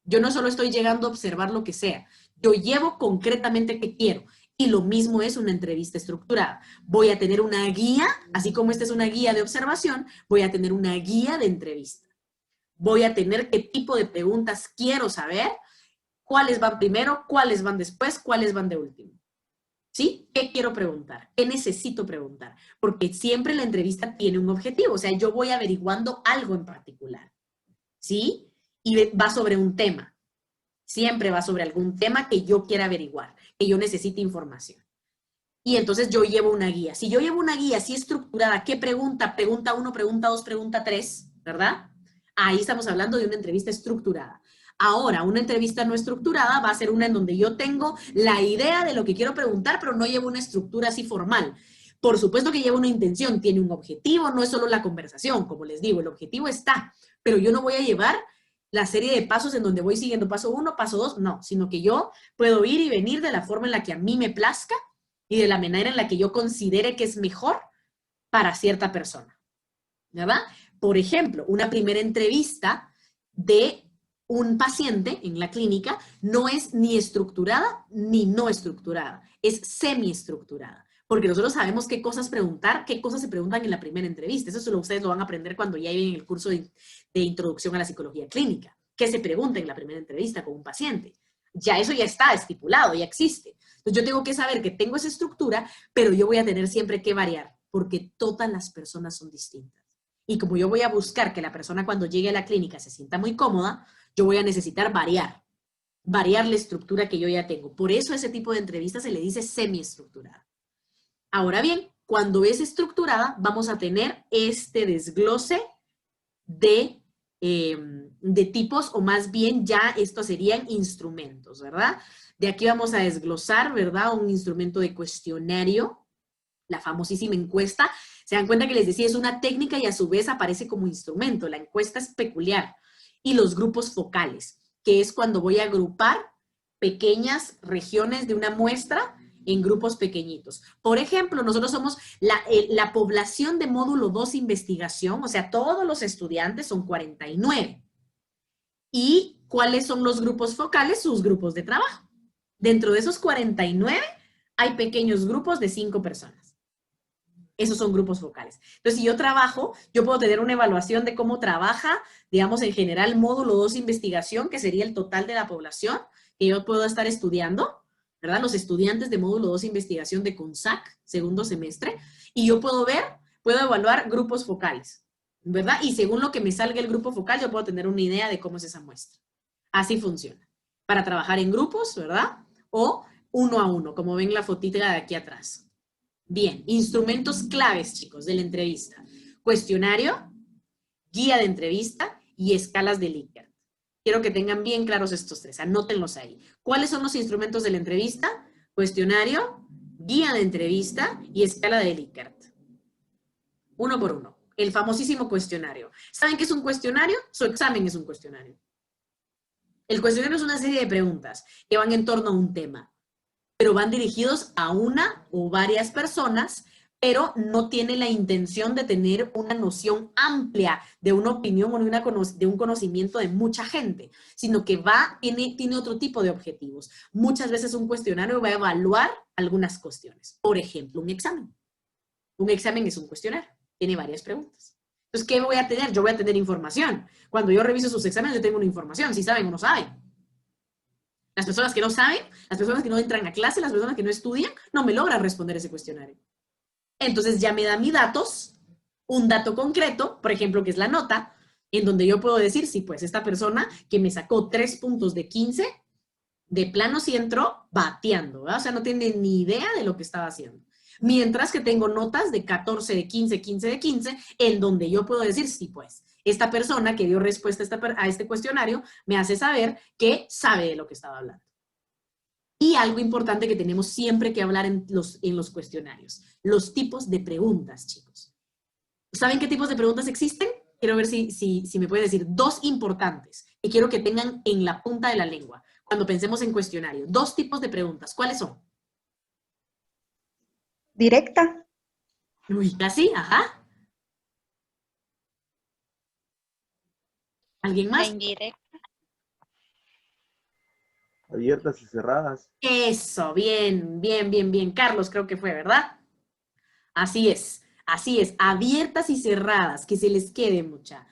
Yo no solo estoy llegando a observar lo que sea, yo llevo concretamente qué quiero. Y lo mismo es una entrevista estructurada. Voy a tener una guía, así como esta es una guía de observación, voy a tener una guía de entrevista. Voy a tener qué tipo de preguntas quiero saber, cuáles van primero, cuáles van después, cuáles van de último. ¿Sí? ¿Qué quiero preguntar? ¿Qué necesito preguntar? Porque siempre la entrevista tiene un objetivo, o sea, yo voy averiguando algo en particular. ¿Sí? Y va sobre un tema. Siempre va sobre algún tema que yo quiera averiguar, que yo necesite información. Y entonces yo llevo una guía. Si yo llevo una guía así estructurada, ¿qué pregunta? Pregunta 1, pregunta 2, pregunta 3, ¿verdad? Ahí estamos hablando de una entrevista estructurada. Ahora, una entrevista no estructurada va a ser una en donde yo tengo la idea de lo que quiero preguntar, pero no llevo una estructura así formal. Por supuesto que lleva una intención, tiene un objetivo, no es solo la conversación, como les digo, el objetivo está, pero yo no voy a llevar la serie de pasos en donde voy siguiendo paso 1, paso 2, no, sino que yo puedo ir y venir de la forma en la que a mí me plazca y de la manera en la que yo considere que es mejor para cierta persona, ¿verdad? Por ejemplo, una primera entrevista de un paciente en la clínica no es ni estructurada ni no estructurada, es semiestructurada. Porque nosotros sabemos qué cosas preguntar, qué cosas se preguntan en la primera entrevista. Eso solo ustedes lo van a aprender cuando ya lleven el curso de introducción a la psicología clínica. ¿Qué se pregunta en la primera entrevista con un paciente? Ya eso ya está estipulado, ya existe. Entonces yo tengo que saber que tengo esa estructura, pero yo voy a tener siempre que variar, porque todas las personas son distintas. Y como yo voy a buscar que la persona cuando llegue a la clínica se sienta muy cómoda, yo voy a necesitar variar la estructura que yo ya tengo. Por eso a ese tipo de entrevistas se le dice semiestructurada. Ahora bien, cuando es estructurada, vamos a tener este desglose de tipos, o más bien ya estos serían instrumentos, ¿verdad? De aquí vamos a desglosar, ¿verdad? Un instrumento de cuestionario, la famosísima encuesta. Se dan cuenta que les decía, es una técnica y a su vez aparece como instrumento. La encuesta es peculiar. Y los grupos focales, que es cuando voy a agrupar pequeñas regiones de una muestra en grupos pequeñitos. Por ejemplo, nosotros somos la población de módulo 2 investigación, o sea, todos los estudiantes son 49. ¿Y cuáles son los grupos focales? Sus grupos de trabajo. Dentro de esos 49 hay pequeños grupos de 5 personas. Esos son grupos focales. Entonces, si yo trabajo, yo puedo tener una evaluación de cómo trabaja, digamos, en general, módulo 2 investigación, que sería el total de la población que yo puedo estar estudiando, ¿verdad? Los estudiantes de módulo 2 investigación de CONSAC, segundo semestre, y yo puedo evaluar grupos focales, ¿verdad? Y según lo que me salga el grupo focal, yo puedo tener una idea de cómo es esa muestra. Así funciona. Para trabajar en grupos, ¿verdad? O uno a uno, como ven la fotita de aquí atrás. Bien, instrumentos claves, chicos, de la entrevista. Cuestionario, guía de entrevista y escalas de Likert. Quiero que tengan bien claros estos tres, anótenlos ahí. ¿Cuáles son los instrumentos de la entrevista? Cuestionario, guía de entrevista y escala de Likert. Uno por uno. El famosísimo cuestionario. ¿Saben qué es un cuestionario? Su examen es un cuestionario. El cuestionario es una serie de preguntas que van en torno a un tema, pero van dirigidos a una o varias personas, pero no tiene la intención de tener una noción amplia de una opinión o de un conocimiento de mucha gente, sino que tiene otro tipo de objetivos. Muchas veces un cuestionario va a evaluar algunas cuestiones. Por ejemplo, un examen. Un examen es un cuestionario, tiene varias preguntas. Entonces, ¿qué voy a tener? Yo voy a tener información. Cuando yo reviso sus exámenes, yo tengo una información, si saben o no saben. Las personas que no saben, las personas que no entran a clase, las personas que no estudian, no me logran responder ese cuestionario. Entonces ya me da mis datos, un dato concreto, por ejemplo, que es la nota, en donde yo puedo decir, sí, pues esta persona que me sacó 3 puntos de 15, de plano sí entró bateando, ¿verdad? O sea, no tiene ni idea de lo que estaba haciendo. Mientras que tengo notas de 14 de 15, 15 de 15, en donde yo puedo decir, sí, pues, esta persona que dio respuesta a este cuestionario me hace saber que sabe de lo que estaba hablando. Y algo importante que tenemos siempre que hablar en los cuestionarios, los tipos de preguntas, chicos. ¿Saben qué tipos de preguntas existen? Quiero ver si me puede decir 2 importantes que quiero que tengan en la punta de la lengua cuando pensemos en cuestionario. 2 tipos de preguntas. ¿Cuáles son? Directa. Uy, casi, ajá. ¿Alguien La más? indirecta. Abiertas y cerradas. Eso, bien, bien, bien, bien. Carlos creo que fue, ¿verdad? Así es, abiertas y cerradas, que se les quede mucha.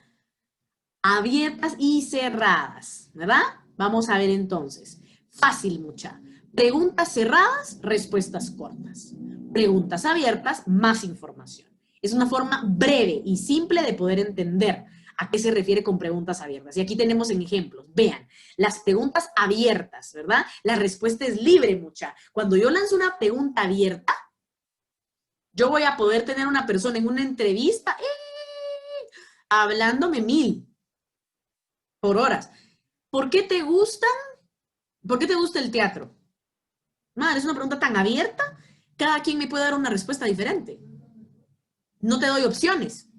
Abiertas y cerradas, ¿verdad? Vamos a ver entonces. Fácil, mucha. Preguntas cerradas, respuestas cortas. Preguntas abiertas, más información. Es una forma breve y simple de poder entender a qué se refiere con preguntas abiertas. Y aquí tenemos en ejemplos. Vean, las preguntas abiertas, ¿verdad? La respuesta es libre, mucha. Cuando yo lanzo una pregunta abierta, yo voy a poder tener una persona en una entrevista hablándome 1000 por horas. ¿Por qué te gusta el teatro? Madre, es una pregunta tan abierta, cada quien me puede dar una respuesta diferente. No te doy opciones.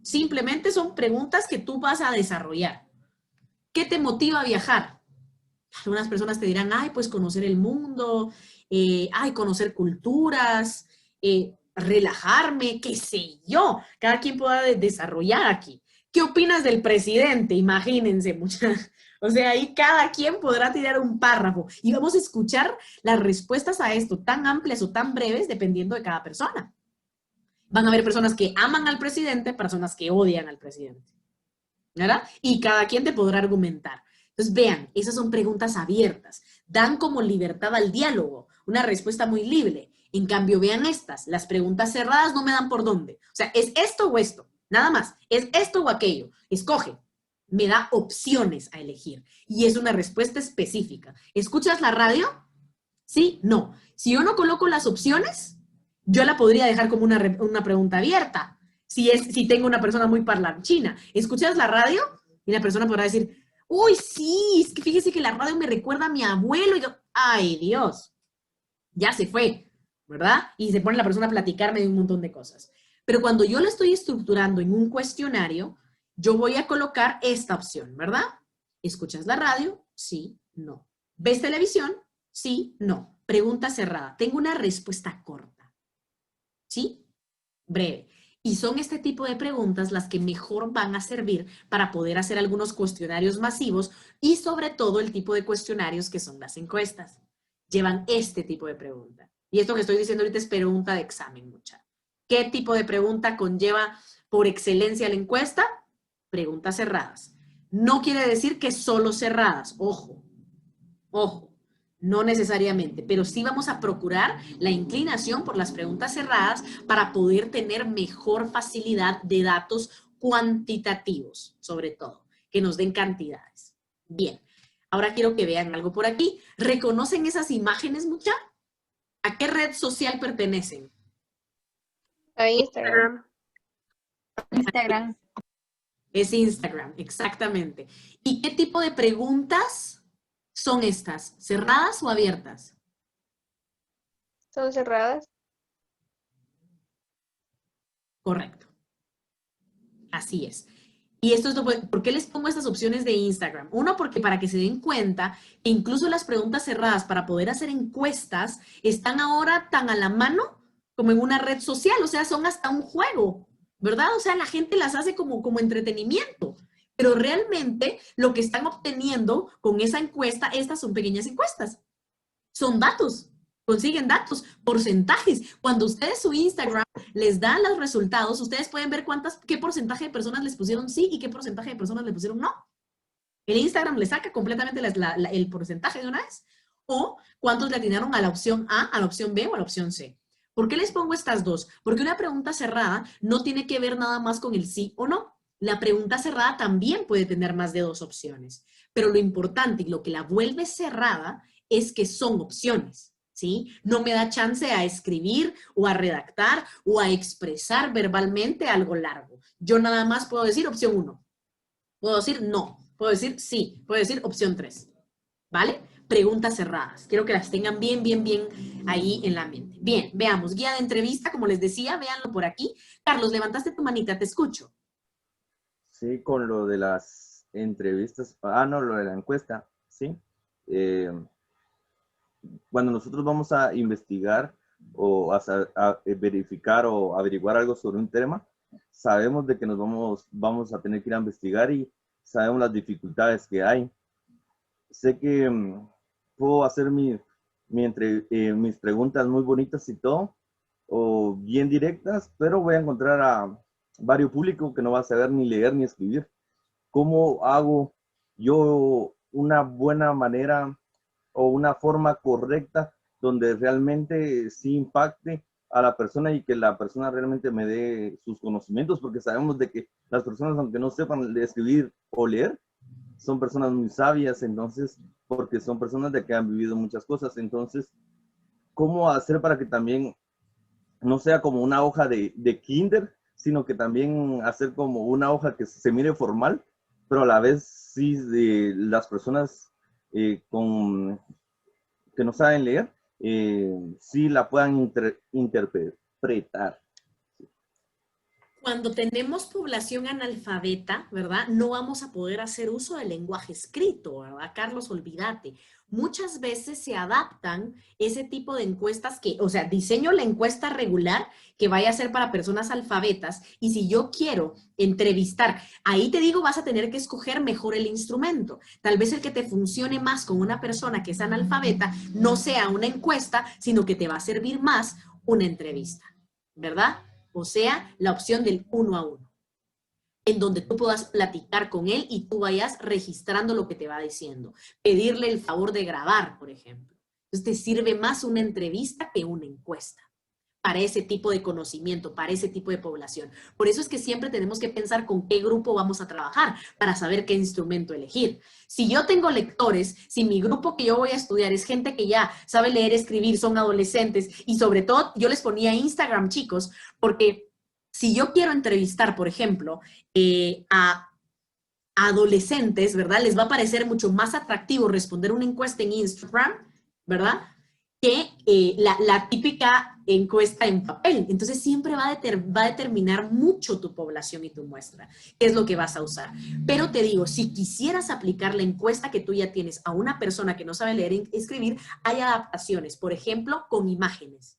Simplemente son preguntas que tú vas a desarrollar. ¿Qué te motiva a viajar? Algunas personas te dirán, ay, pues conocer el mundo, conocer culturas, relajarme, qué sé yo. Cada quien pueda desarrollar aquí. ¿Qué opinas del presidente? Imagínense, muchachos. O sea, ahí cada quien podrá tirar un párrafo y vamos a escuchar las respuestas a esto, tan amplias o tan breves, dependiendo de cada persona. Van a haber personas que aman al presidente, personas que odian al presidente, ¿verdad? Y cada quien te podrá argumentar. Entonces, vean, esas son preguntas abiertas, dan como libertad al diálogo, una respuesta muy libre. En cambio, vean estas, las preguntas cerradas no me dan por dónde. O sea, ¿es esto o esto? Nada más, ¿es esto o aquello? Escoge. Me da opciones a elegir y es una respuesta específica. ¿Escuchas la radio? Sí, no. Si yo no coloco las opciones, yo la podría dejar como una pregunta abierta. Si tengo una persona muy parlanchina, ¿escuchas la radio? Y la persona podrá decir, uy, sí, es que fíjese que la radio me recuerda a mi abuelo. Y yo, ay, Dios, ya se fue, ¿verdad? Y se pone la persona a platicarme de un montón de cosas. Pero cuando yo lo estoy estructurando en un cuestionario, yo voy a colocar esta opción, ¿verdad? ¿Escuchas la radio? Sí, no. ¿Ves televisión? Sí, no. Pregunta cerrada. Tengo una respuesta corta. ¿Sí? Breve. Y son este tipo de preguntas las que mejor van a servir para poder hacer algunos cuestionarios masivos y sobre todo el tipo de cuestionarios que son las encuestas. Llevan este tipo de pregunta. Y esto que estoy diciendo ahorita es pregunta de examen, muchachos. ¿Qué tipo de pregunta conlleva por excelencia la encuesta? Preguntas cerradas. No quiere decir que solo cerradas, ojo, ojo, no necesariamente, pero sí vamos a procurar la inclinación por las preguntas cerradas para poder tener mejor facilidad de datos cuantitativos, sobre todo, que nos den cantidades. Bien, Ahora quiero que vean algo por aquí. ¿Reconocen esas imágenes, mucha? ¿A qué red social pertenecen? A Instagram. Instagram. Es Instagram, exactamente. ¿Y qué tipo de preguntas son estas? ¿Cerradas o abiertas? Son cerradas. Correcto. Así es. Y esto es ¿por qué les pongo estas opciones de Instagram? Uno, porque para que se den cuenta que incluso las preguntas cerradas para poder hacer encuestas están ahora tan a la mano como en una red social, o sea, son hasta un juego, ¿verdad? O sea, la gente las hace como entretenimiento, pero realmente lo que están obteniendo con esa encuesta, estas son pequeñas encuestas, son datos. Consiguen datos, porcentajes. Cuando ustedes su Instagram les dan los resultados, ustedes pueden ver qué porcentaje de personas les pusieron sí y qué porcentaje de personas les pusieron no. El Instagram le saca completamente el porcentaje de una vez. O cuántos le atinaron a la opción A, a la opción B o a la opción C. ¿Por qué les pongo estas dos? Porque una pregunta cerrada no tiene que ver nada más con el sí o no. La pregunta cerrada también puede tener más de dos opciones. Pero lo importante y lo que la vuelve cerrada es que son opciones. ¿Sí? No me da chance a escribir o a redactar o a expresar verbalmente algo largo. Yo nada más puedo decir opción 1. Puedo decir no. Puedo decir sí. Puedo decir opción 3. ¿Vale? Preguntas cerradas. Quiero que las tengan bien ahí en la mente. Bien, veamos. Guía de entrevista, como les decía, véanlo por aquí. Carlos, levantaste tu manita, te escucho. Sí, con lo de las entrevistas. No, lo de la encuesta, sí. Cuando nosotros vamos a investigar o a verificar o averiguar algo sobre un tema, sabemos de que nos vamos a tener que ir a investigar y sabemos las dificultades que hay. Sé que puedo hacer mis preguntas muy bonitas y todo, o bien directas, pero voy a encontrar a varios públicos que no va a saber ni leer ni escribir. ¿Cómo hago yo una buena manera o una forma correcta donde realmente sí impacte a la persona y que la persona realmente me dé sus conocimientos? Porque sabemos de que las personas, aunque no sepan escribir o leer, son personas muy sabias, entonces, porque son personas de que han vivido muchas cosas. Entonces, ¿cómo hacer para que también no sea como una hoja de kinder, sino que también hacer como una hoja que se mire formal, pero a la vez sí de las personas que no saben leer, sí la puedan interpretar? Cuando tenemos población analfabeta, ¿verdad? No vamos a poder hacer uso del lenguaje escrito, ¿verdad? Carlos, olvídate. Muchas veces se adaptan ese tipo de encuestas o sea, diseño la encuesta regular que vaya a ser para personas alfabetas y si yo quiero entrevistar, ahí te digo, vas a tener que escoger mejor el instrumento. Tal vez el que te funcione más con una persona que es analfabeta no sea una encuesta, sino que te va a servir más una entrevista, ¿verdad? O sea, la opción del 1 a 1, en donde tú puedas platicar con él y tú vayas registrando lo que te va diciendo. Pedirle el favor de grabar, por ejemplo. Entonces te sirve más una entrevista que una encuesta para ese tipo de conocimiento, para ese tipo de población. Por eso es que siempre tenemos que pensar con qué grupo vamos a trabajar para saber qué instrumento elegir. Si yo tengo lectores, si mi grupo que yo voy a estudiar es gente que ya sabe leer, escribir, son adolescentes y sobre todo yo les ponía Instagram, chicos, porque si yo quiero entrevistar, por ejemplo, a adolescentes, ¿verdad? Les va a parecer mucho más atractivo responder una encuesta en Instagram, ¿verdad? Que la típica encuesta en papel. Entonces siempre va a determinar mucho tu población y tu muestra, qué es lo que vas a usar. Pero te digo, si quisieras aplicar la encuesta que tú ya tienes a una persona que no sabe leer y escribir, hay adaptaciones, por ejemplo, con imágenes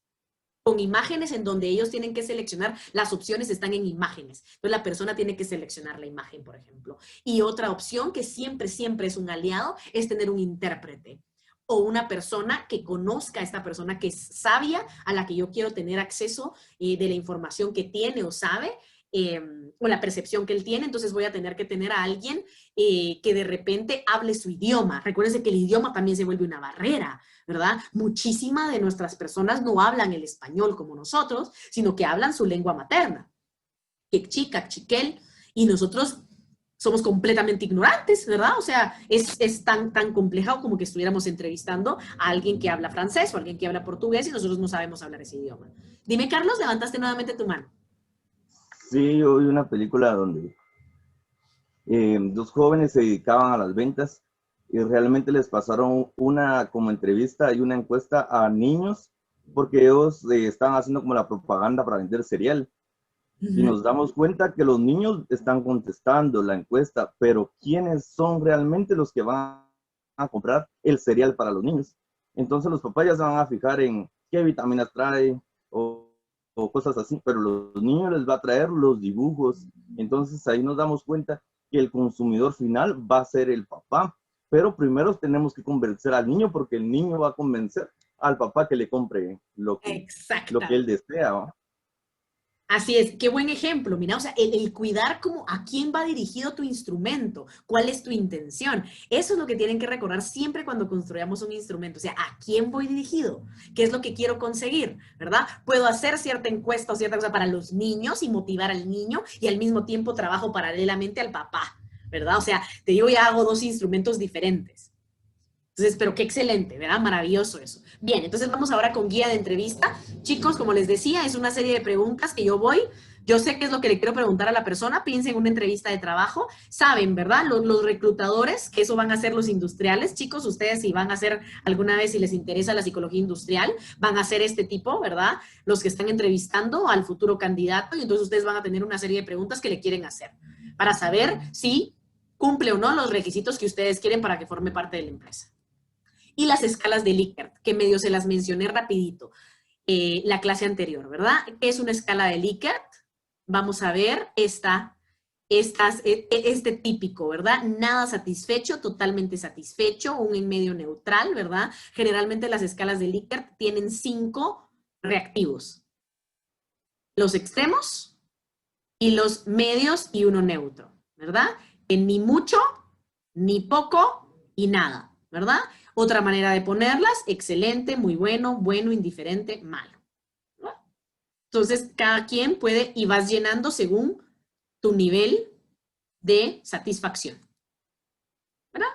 en donde ellos tienen que seleccionar, las opciones están en imágenes. Entonces la persona tiene que seleccionar la imagen, por ejemplo. Y otra opción que siempre es un aliado es tener un intérprete o una persona que conozca a esta persona que es sabia, a la que yo quiero tener acceso de la información que tiene o sabe, o la percepción que él tiene. Entonces voy a tener que tener a alguien que de repente hable su idioma. Recuérdense que el idioma también se vuelve una barrera, ¿verdad? Muchísimas de nuestras personas no hablan el español como nosotros, sino que hablan su lengua materna, quechua, chiquel, y nosotros somos completamente ignorantes, ¿verdad? O sea, es tan complejo como que estuviéramos entrevistando a alguien que habla francés o a alguien que habla portugués y nosotros no sabemos hablar ese idioma. Dime, Carlos, levantaste nuevamente tu mano. Sí, yo vi una película donde dos jóvenes se dedicaban a las ventas y realmente les pasaron una como entrevista y una encuesta a niños porque ellos estaban haciendo como la propaganda para vender cereal. Y nos damos cuenta que los niños están contestando la encuesta, pero ¿quiénes son realmente los que van a comprar el cereal para los niños? Entonces los papás ya se van a fijar en qué vitaminas trae o cosas así, pero los niños les va a traer los dibujos. Entonces ahí nos damos cuenta que el consumidor final va a ser el papá, pero primero tenemos que convencer al niño porque el niño va a convencer al papá que le compre lo que él desea, ¿no? Así es, qué buen ejemplo, mira, o sea, el cuidar como a quién va dirigido tu instrumento, cuál es tu intención, eso es lo que tienen que recordar siempre cuando construyamos un instrumento, o sea, a quién voy dirigido, qué es lo que quiero conseguir, ¿verdad? Puedo hacer cierta encuesta o cierta cosa para los niños y motivar al niño y al mismo tiempo trabajo paralelamente al papá, ¿verdad? O sea, te digo, ya hago dos instrumentos diferentes. Entonces, pero qué excelente, ¿verdad? Maravilloso eso. Bien, entonces vamos ahora con guía de entrevista. Chicos, como les decía, es una serie de preguntas que yo sé qué es lo que le quiero preguntar a la persona, piensen en una entrevista de trabajo, saben, ¿verdad? Los reclutadores, que eso van a ser los industriales, chicos, ustedes si van a hacer alguna vez, si les interesa la psicología industrial, van a ser este tipo, ¿verdad? Los que están entrevistando al futuro candidato y entonces ustedes van a tener una serie de preguntas que le quieren hacer para saber si cumple o no los requisitos que ustedes quieren para que forme parte de la empresa. Y las escalas de Likert, que medio se las mencioné rapidito la clase anterior, ¿verdad? ¿Qué es una escala de Likert? Vamos a ver este típico, ¿verdad? Nada satisfecho, totalmente satisfecho, un en medio neutral, ¿verdad? Generalmente las escalas de Likert tienen 5 reactivos. Los extremos y los medios y uno neutro, ¿verdad? En ni mucho, ni poco y nada, ¿verdad? Otra manera de ponerlas, excelente, muy bueno, bueno, indiferente, malo, ¿no? Entonces, cada quien puede y vas llenando según tu nivel de satisfacción, ¿verdad?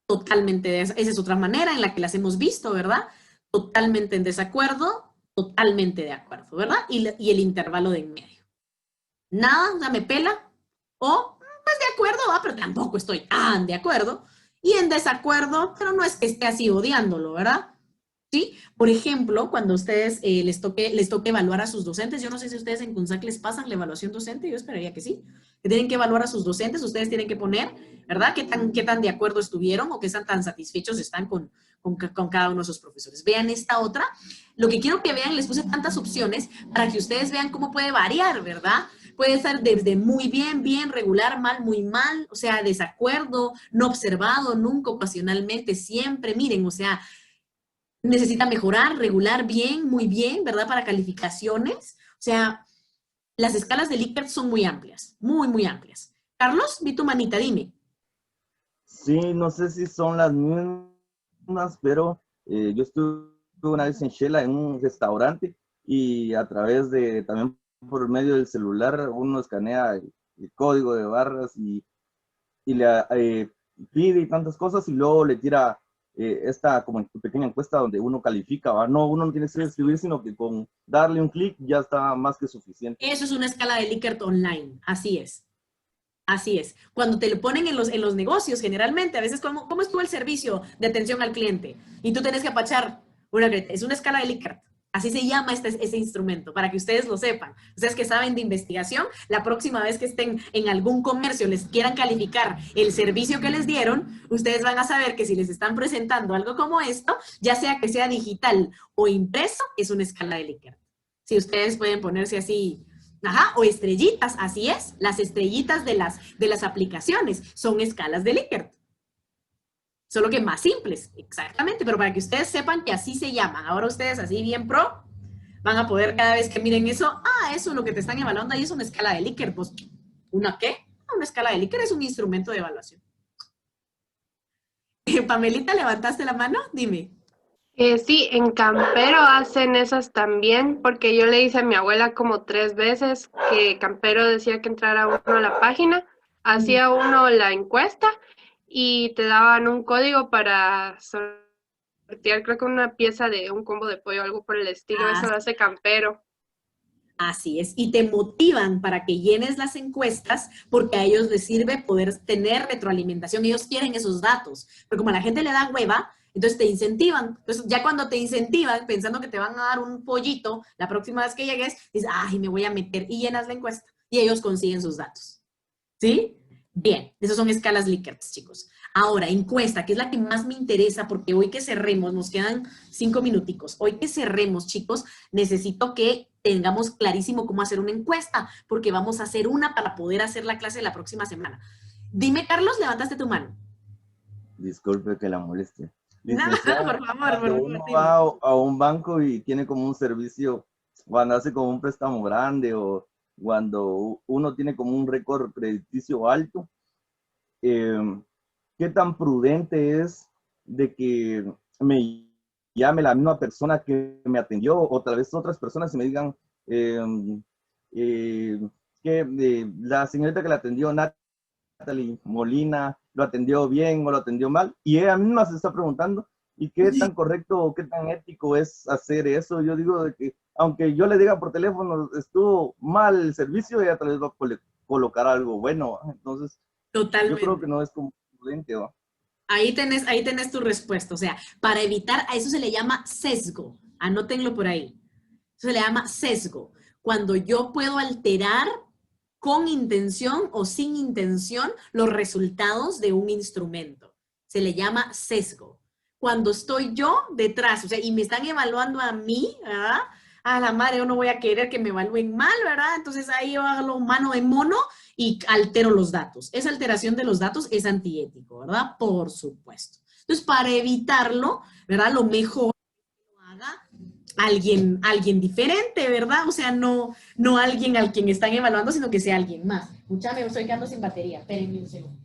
Totalmente, esa es otra manera en la que las hemos visto, ¿verdad? Totalmente en desacuerdo, totalmente de acuerdo, ¿verdad? Y el intervalo de en medio. Nada, o sea, me pela, o pues de acuerdo, pero tampoco estoy tan de acuerdo, y en desacuerdo, pero no es que esté así odiándolo, ¿verdad? ¿Sí? Por ejemplo, cuando a ustedes les toque evaluar a sus docentes, yo no sé si ustedes en CUNSAC les pasan la evaluación docente, yo esperaría que sí, que tienen que evaluar a sus docentes, ustedes tienen que poner, ¿verdad? ¿Qué tan de acuerdo estuvieron o qué tan satisfechos están con cada uno de sus profesores? Vean esta otra. Lo que quiero que vean, les puse tantas opciones para que ustedes vean cómo puede variar, ¿verdad? Puede ser desde muy bien, bien, regular, mal, muy mal, o sea, desacuerdo, no observado, nunca, ocasionalmente, siempre. Miren, o sea, necesita mejorar, regular, bien, muy bien, ¿verdad? Para calificaciones. O sea, las escalas de Likert son muy amplias, muy, muy amplias. Carlos, vi tu manita, dime. Sí, no sé si son las mismas, pero yo estuve una vez en Shela en un restaurante y a través de, también por medio del celular, uno escanea el código de barras y le pide y tantas cosas y luego le tira esta como pequeña encuesta donde uno califica, ¿va? No, uno no tiene que escribir, sino que con darle un clic ya está más que suficiente. Eso es una escala de Likert online, así es. Así es. Cuando te lo ponen en los negocios, generalmente, a veces, ¿cómo estuvo el servicio de atención al cliente? Y tú tienes que apachar es una escala de Likert. Así se llama ese instrumento, para que ustedes lo sepan. Ustedes que saben de investigación, la próxima vez que estén en algún comercio, les quieran calificar el servicio que les dieron, ustedes van a saber que si les están presentando algo como esto, ya sea que sea digital o impreso, es una escala de Likert. Si ustedes pueden ponerse así, o estrellitas, así es. Las estrellitas de las aplicaciones son escalas de Likert. Solo que más simples, exactamente, pero para que ustedes sepan que así se llaman. Ahora ustedes así bien pro, van a poder cada vez que miren eso, eso es lo que te están evaluando ahí es una escala de Likert. Pues, ¿una qué? Una escala de Likert es un instrumento de evaluación. Pamelita, ¿levantaste la mano? Dime. Sí, en Campero hacen esas también, porque yo le hice a mi abuela como 3 veces que Campero decía que entrara uno a la página hacía uno la encuesta y te daban un código para sortear, creo que una pieza de un combo de pollo, algo por el estilo. Ah, Eso lo hace Campero. así es, y te motivan para que llenes las encuestas porque a ellos les sirve poder tener retroalimentación. Ellos quieren esos datos, pero como a la gente le da hueva, entonces te incentivan. Entonces ya cuando te incentivan, pensando que te van a dar un pollito, la próxima vez que llegues, dices, ay, me voy a meter y llenas la encuesta y ellos consiguen sus datos. ¿Sí? Bien, esas son escalas Likert, chicos. Ahora, encuesta, que es la que más me interesa, porque hoy que cerremos, nos quedan 5 minuticos. Hoy que cerremos, chicos, necesito que tengamos clarísimo cómo hacer una encuesta, porque vamos a hacer una para poder hacer la clase la próxima semana. Dime, Carlos, levantaste tu mano. Disculpe que la moleste. No, Licenciada, por favor, cuando por uno favor. va a un banco y tiene como un servicio, cuando hace como un préstamo grande o cuando uno tiene como un récord crediticio alto, ¿qué tan prudente es de que me llame la misma persona que me atendió o tal vez otras personas y me digan que la señorita que la atendió, Natalie Molina, lo atendió bien o lo atendió mal? Y ella misma se está preguntando, ¿y qué tan correcto o qué tan ético es hacer eso? Yo digo de que, aunque yo le diga por teléfono, estuvo mal el servicio, ella tal vez va a colocar algo bueno. Entonces, yo creo Totalmente. que no es como prudente, ¿va? Ahí tenés tu respuesta. O sea, para evitar, a eso se le llama sesgo. Anótenlo por ahí. Eso se le llama sesgo. Cuando yo puedo alterar con intención o sin intención los resultados de un instrumento. Se le llama sesgo. Cuando estoy yo detrás, o sea, y me están evaluando a mí, ¿verdad? A la madre, yo no voy a querer que me evalúen mal, ¿verdad? Entonces ahí yo hago mano de mono y altero los datos. Esa alteración de los datos es antiético, ¿verdad? Por supuesto. Entonces, para evitarlo, ¿verdad? Lo mejor que lo haga alguien diferente, ¿verdad? O sea, no alguien al quien están evaluando, sino que sea alguien más. Mucha, me estoy quedando sin batería. Espérenme un segundo.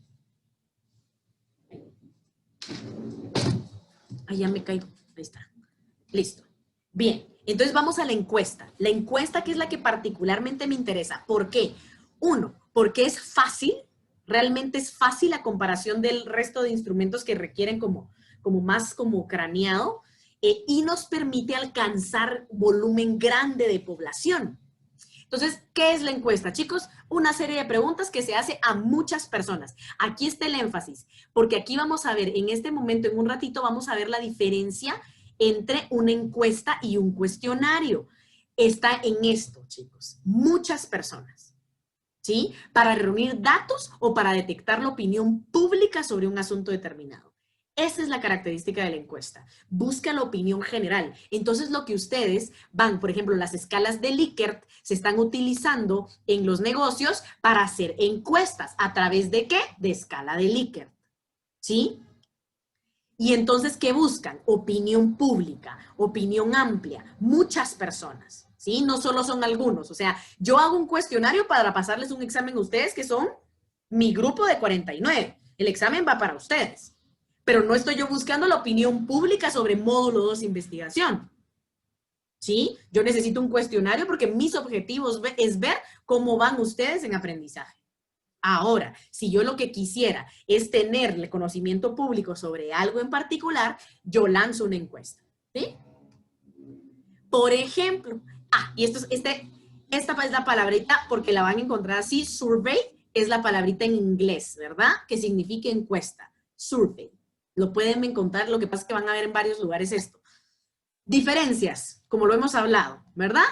Ay, ya me caigo. Ahí está. Listo. Bien. Entonces vamos a la encuesta. La encuesta que es la que particularmente me interesa. ¿Por qué? Uno, porque es fácil, realmente es fácil a comparación del resto de instrumentos que requieren como más como craneado, y nos permite alcanzar volumen grande de población. Entonces, ¿qué es la encuesta, chicos? Una serie de preguntas que se hace a muchas personas. Aquí está el énfasis, porque aquí vamos a ver, en este momento, en un ratito, vamos a ver la diferencia entre una encuesta y un cuestionario. Está en esto, chicos, muchas personas, ¿sí? Para reunir datos o para detectar la opinión pública sobre un asunto determinado. Esa es la característica de la encuesta. Busca la opinión general. Entonces, lo que ustedes van, por ejemplo, las escalas de Likert se están utilizando en los negocios para hacer encuestas. ¿A través de qué? De escala de Likert. ¿Sí? Y entonces, ¿qué buscan? Opinión pública, opinión amplia, muchas personas. ¿Sí? No solo son algunos. O sea, yo hago un cuestionario para pasarles un examen a ustedes que son mi grupo de 49. El examen va para ustedes. Pero no estoy yo buscando la opinión pública sobre módulo 2 de investigación. ¿Sí? Yo necesito un cuestionario porque mis objetivos es ver cómo van ustedes en aprendizaje. Ahora, si yo lo que quisiera es tener el conocimiento público sobre algo en particular, yo lanzo una encuesta. ¿Sí? Por ejemplo, y esta es la palabrita porque la van a encontrar así, survey es la palabrita en inglés, ¿verdad? Que significa encuesta, survey. Lo pueden encontrar, lo que pasa es que van a ver en varios lugares esto. Diferencias, como lo hemos hablado, ¿verdad?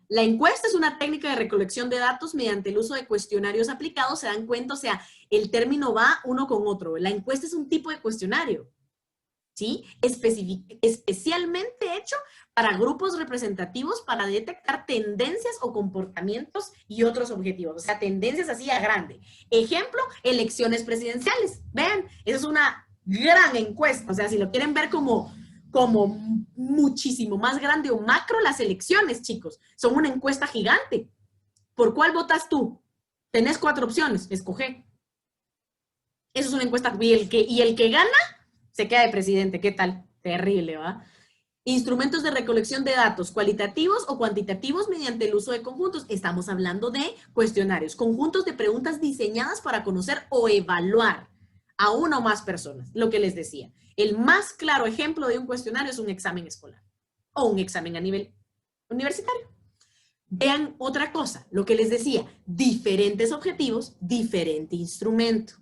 La encuesta es una técnica de recolección de datos mediante el uso de cuestionarios aplicados, se dan cuenta, o sea, el término va uno con otro. La encuesta es un tipo de cuestionario, ¿sí? Especialmente hecho para grupos representativos para detectar tendencias o comportamientos y otros objetivos, o sea, tendencias así a grande. Ejemplo, elecciones presidenciales. Vean, esa es una gran encuesta, o sea, si lo quieren ver como muchísimo más grande o macro, las elecciones, chicos, son una encuesta gigante. ¿Por cuál votas tú? Tenés 4 opciones, escoge. Eso es una encuesta, y el que gana se queda de presidente. ¿Qué tal? Terrible, ¿va? Instrumentos de recolección de datos cualitativos o cuantitativos mediante el uso de conjuntos. Estamos hablando de cuestionarios, conjuntos de preguntas diseñadas para conocer o evaluar a una o más personas. Lo que les decía, el más claro ejemplo de un cuestionario es un examen escolar o un examen a nivel universitario. Vean otra cosa, lo que les decía, diferentes objetivos, diferente instrumento.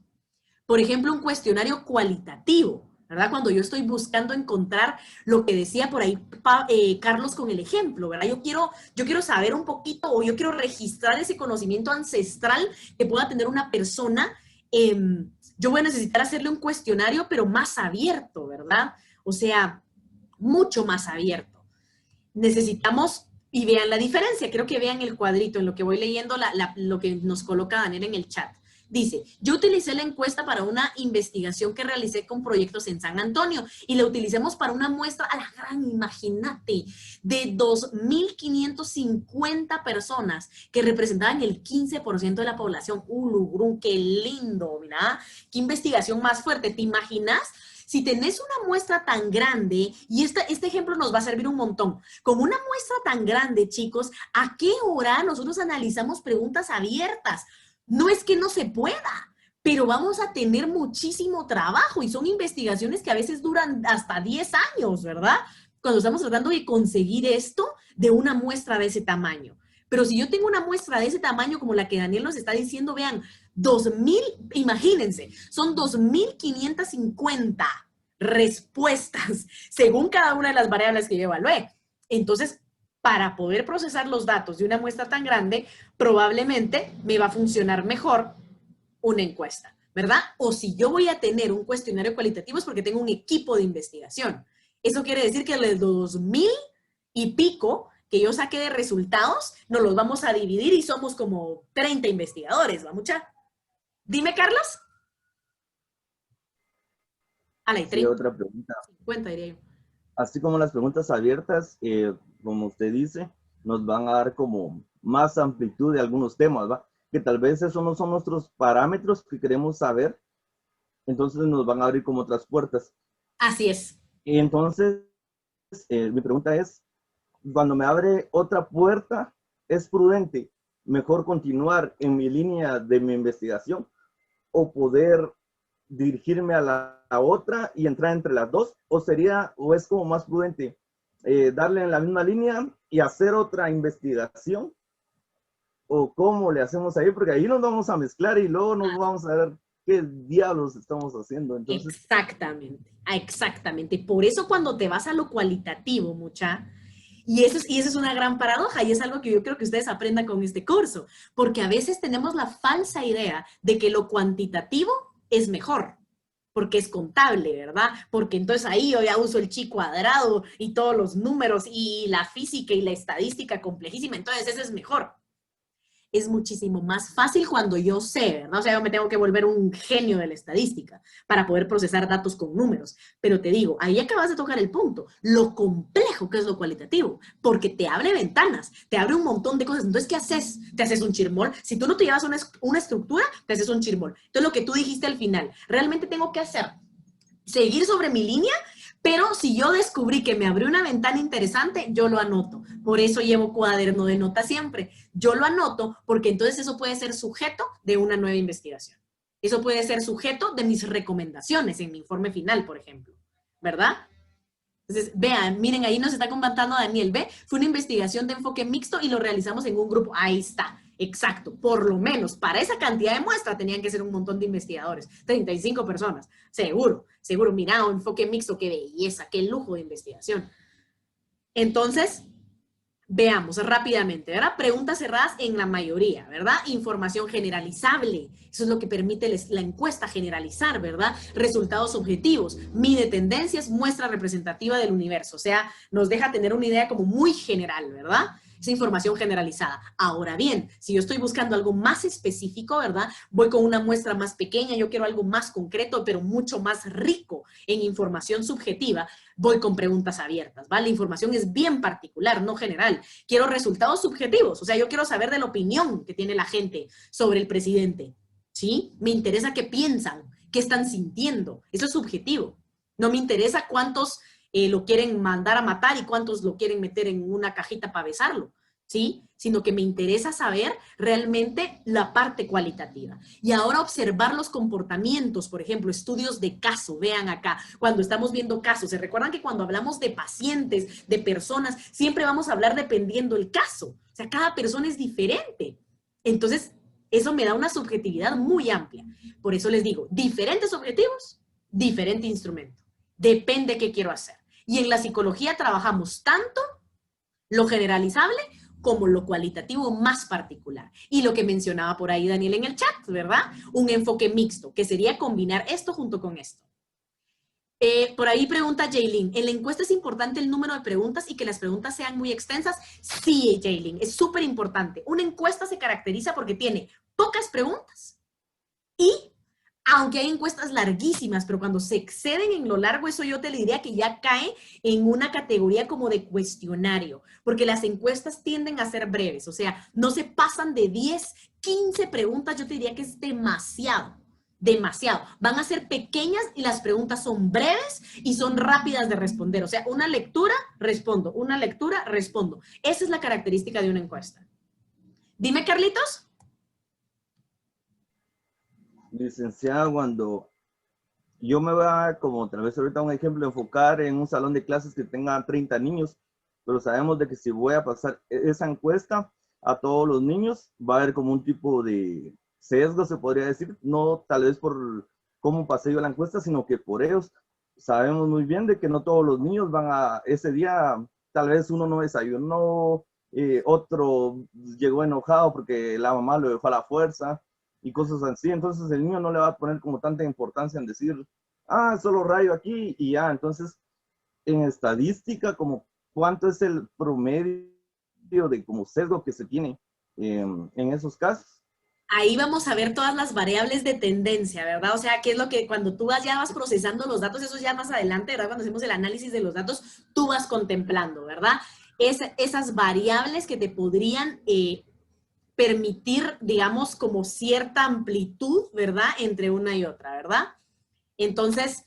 Por ejemplo, un cuestionario cualitativo, ¿verdad? Cuando yo estoy buscando encontrar lo que decía por ahí Carlos con el ejemplo, ¿verdad? Yo quiero saber un poquito o yo quiero registrar ese conocimiento ancestral que pueda tener una persona. Yo voy a necesitar hacerle un cuestionario, pero más abierto, ¿verdad? O sea, mucho más abierto. Necesitamos, y vean la diferencia, creo que vean el cuadrito en lo que voy leyendo, lo que nos coloca Daniel en el chat. Dice, yo utilicé la encuesta para una investigación que realicé con proyectos en San Antonio y la utilicemos para una muestra a la gran, imagínate, de 2.550 personas que representaban el 15% de la población. Ulugrum, qué lindo, mira, qué investigación más fuerte. ¿Te imaginas? Si tenés una muestra tan grande, y este ejemplo nos va a servir un montón, con una muestra tan grande, chicos, ¿a qué hora nosotros analizamos preguntas abiertas? No es que no se pueda, pero vamos a tener muchísimo trabajo y son investigaciones que a veces duran hasta 10 años, ¿verdad? Cuando estamos tratando de conseguir esto de una muestra de ese tamaño. Pero si yo tengo una muestra de ese tamaño como la que Daniel nos está diciendo, vean, 2.000, imagínense, son 2.550 respuestas según cada una de las variables que yo evalué. Entonces, para poder procesar los datos de una muestra tan grande, probablemente me va a funcionar mejor una encuesta, ¿verdad? O si yo voy a tener un cuestionario cualitativo es porque tengo un equipo de investigación. Eso quiere decir que los 2.000 y pico que yo saqué de resultados, nos los vamos a dividir y somos como 30 investigadores, ¿va mucha? Dime, Carlos. A la y 30. Sí, otra pregunta. 50 diría yo. Así como las preguntas abiertas, como usted dice, nos van a dar como más amplitud de algunos temas, ¿va? Que tal vez esos no son nuestros parámetros que queremos saber, entonces nos van a abrir como otras puertas. Así es. Y entonces, mi pregunta es, cuando me abre otra puerta, ¿es prudente mejor continuar en mi línea de mi investigación o poder dirigirme a la otra y entrar entre las dos? ¿O es como más prudente darle en la misma línea y hacer otra investigación? ¿O cómo le hacemos ahí? Porque ahí nos vamos a mezclar y luego nos vamos a ver qué diablos estamos haciendo. Entonces, exactamente. Por eso cuando te vas a lo cualitativo, mucha, y eso es una gran paradoja y es algo que yo creo que ustedes aprendan con este curso, porque a veces tenemos la falsa idea de que lo cuantitativo es mejor, porque es contable, ¿verdad? Porque entonces ahí yo ya uso el chi cuadrado y todos los números y la física y la estadística complejísima, entonces ese es mejor. Es muchísimo más fácil cuando yo sé, ¿verdad? O sea, yo me tengo que volver un genio de la estadística para poder procesar datos con números. Pero te digo, ahí acabas de tocar el punto, lo complejo que es lo cualitativo, porque te abre ventanas, te abre un montón de cosas. Entonces, ¿qué haces? Te haces un chirmol. Si tú no te llevas una estructura, te haces un chirmol. Entonces, lo que tú dijiste al final, realmente tengo que hacer, seguir sobre mi línea, pero si yo descubrí que me abrió una ventana interesante, yo lo anoto. Por eso llevo cuaderno de notas siempre. Yo lo anoto porque entonces eso puede ser sujeto de una nueva investigación. Eso puede ser sujeto de mis recomendaciones en mi informe final, por ejemplo. ¿Verdad? Entonces, vean, miren, ahí nos está comentando Daniel, ¿ve? Fue una investigación de enfoque mixto y lo realizamos en un grupo. Ahí está. Exacto, por lo menos para esa cantidad de muestra tenían que ser un montón de investigadores, 35 personas, seguro, mira, enfoque mixto, qué belleza, qué lujo de investigación. Entonces, veamos rápidamente, ¿verdad? Preguntas cerradas en la mayoría, ¿verdad? Información generalizable, eso es lo que permite la encuesta generalizar, ¿verdad? Resultados objetivos, mide tendencias, muestra representativa del universo, o sea, nos deja tener una idea como muy general, ¿verdad? Esa información generalizada. Ahora bien, si yo estoy buscando algo más específico, ¿verdad? Voy con una muestra más pequeña, yo quiero algo más concreto, pero mucho más rico en información subjetiva, voy con preguntas abiertas, ¿vale? La información es bien particular, no general. Quiero resultados subjetivos, o sea, yo quiero saber de la opinión que tiene la gente sobre el presidente, ¿sí? Me interesa qué piensan, qué están sintiendo, eso es subjetivo. No me interesa cuántos lo quieren mandar a matar y cuántos lo quieren meter en una cajita para besarlo, ¿sí? Sino que me interesa saber realmente la parte cualitativa. Y ahora observar los comportamientos, por ejemplo, estudios de caso, vean acá, cuando estamos viendo casos, ¿se recuerdan que cuando hablamos de pacientes, de personas, siempre vamos a hablar dependiendo el caso? O sea, cada persona es diferente. Entonces, eso me da una subjetividad muy amplia. Por eso les digo, diferentes objetivos, diferente instrumento. Depende qué quiero hacer. Y en la psicología trabajamos tanto lo generalizable como lo cualitativo más particular. Y lo que mencionaba por ahí Daniel en el chat, ¿verdad? Un enfoque mixto, que sería combinar esto junto con esto. Por ahí pregunta Jaylin, ¿en la encuesta es importante el número de preguntas y que las preguntas sean muy extensas? Sí, Jaylin, es súper importante. Una encuesta se caracteriza porque tiene pocas preguntas y aunque hay encuestas larguísimas, pero cuando se exceden en lo largo, eso yo te diría que ya cae en una categoría como de cuestionario, porque las encuestas tienden a ser breves, o sea, no se pasan de 10, 15 preguntas, yo te diría que es demasiado, demasiado. Van a ser pequeñas y las preguntas son breves y son rápidas de responder, o sea, una lectura, respondo, una lectura, respondo. Esa es la característica de una encuesta. Dime, Carlitos. Licenciada, cuando yo me voy a, como tal vez ahorita un ejemplo, enfocar en un salón de clases que tenga 30 niños, pero sabemos de que si voy a pasar esa encuesta a todos los niños, va a haber como un tipo de sesgo, se podría decir, no tal vez por cómo pasé yo la encuesta, sino que por ellos sabemos muy bien de que no todos los niños van a, ese día, tal vez uno no desayunó, otro llegó enojado porque la mamá lo dejó a la fuerza, y cosas así, entonces el niño no le va a poner como tanta importancia en decir, ah, solo rayo aquí y ya. Entonces, en estadística, como cuánto es el promedio de como sesgo que se tiene en esos casos. Ahí vamos a ver todas las variables de tendencia, ¿verdad? O sea, qué es lo que cuando tú ya vas procesando los datos, eso ya más adelante, ¿verdad? Cuando hacemos el análisis de los datos, tú vas contemplando, ¿verdad? Esas variables que te podrían permitir, digamos, como cierta amplitud, ¿verdad? Entre una y otra, ¿verdad? Entonces,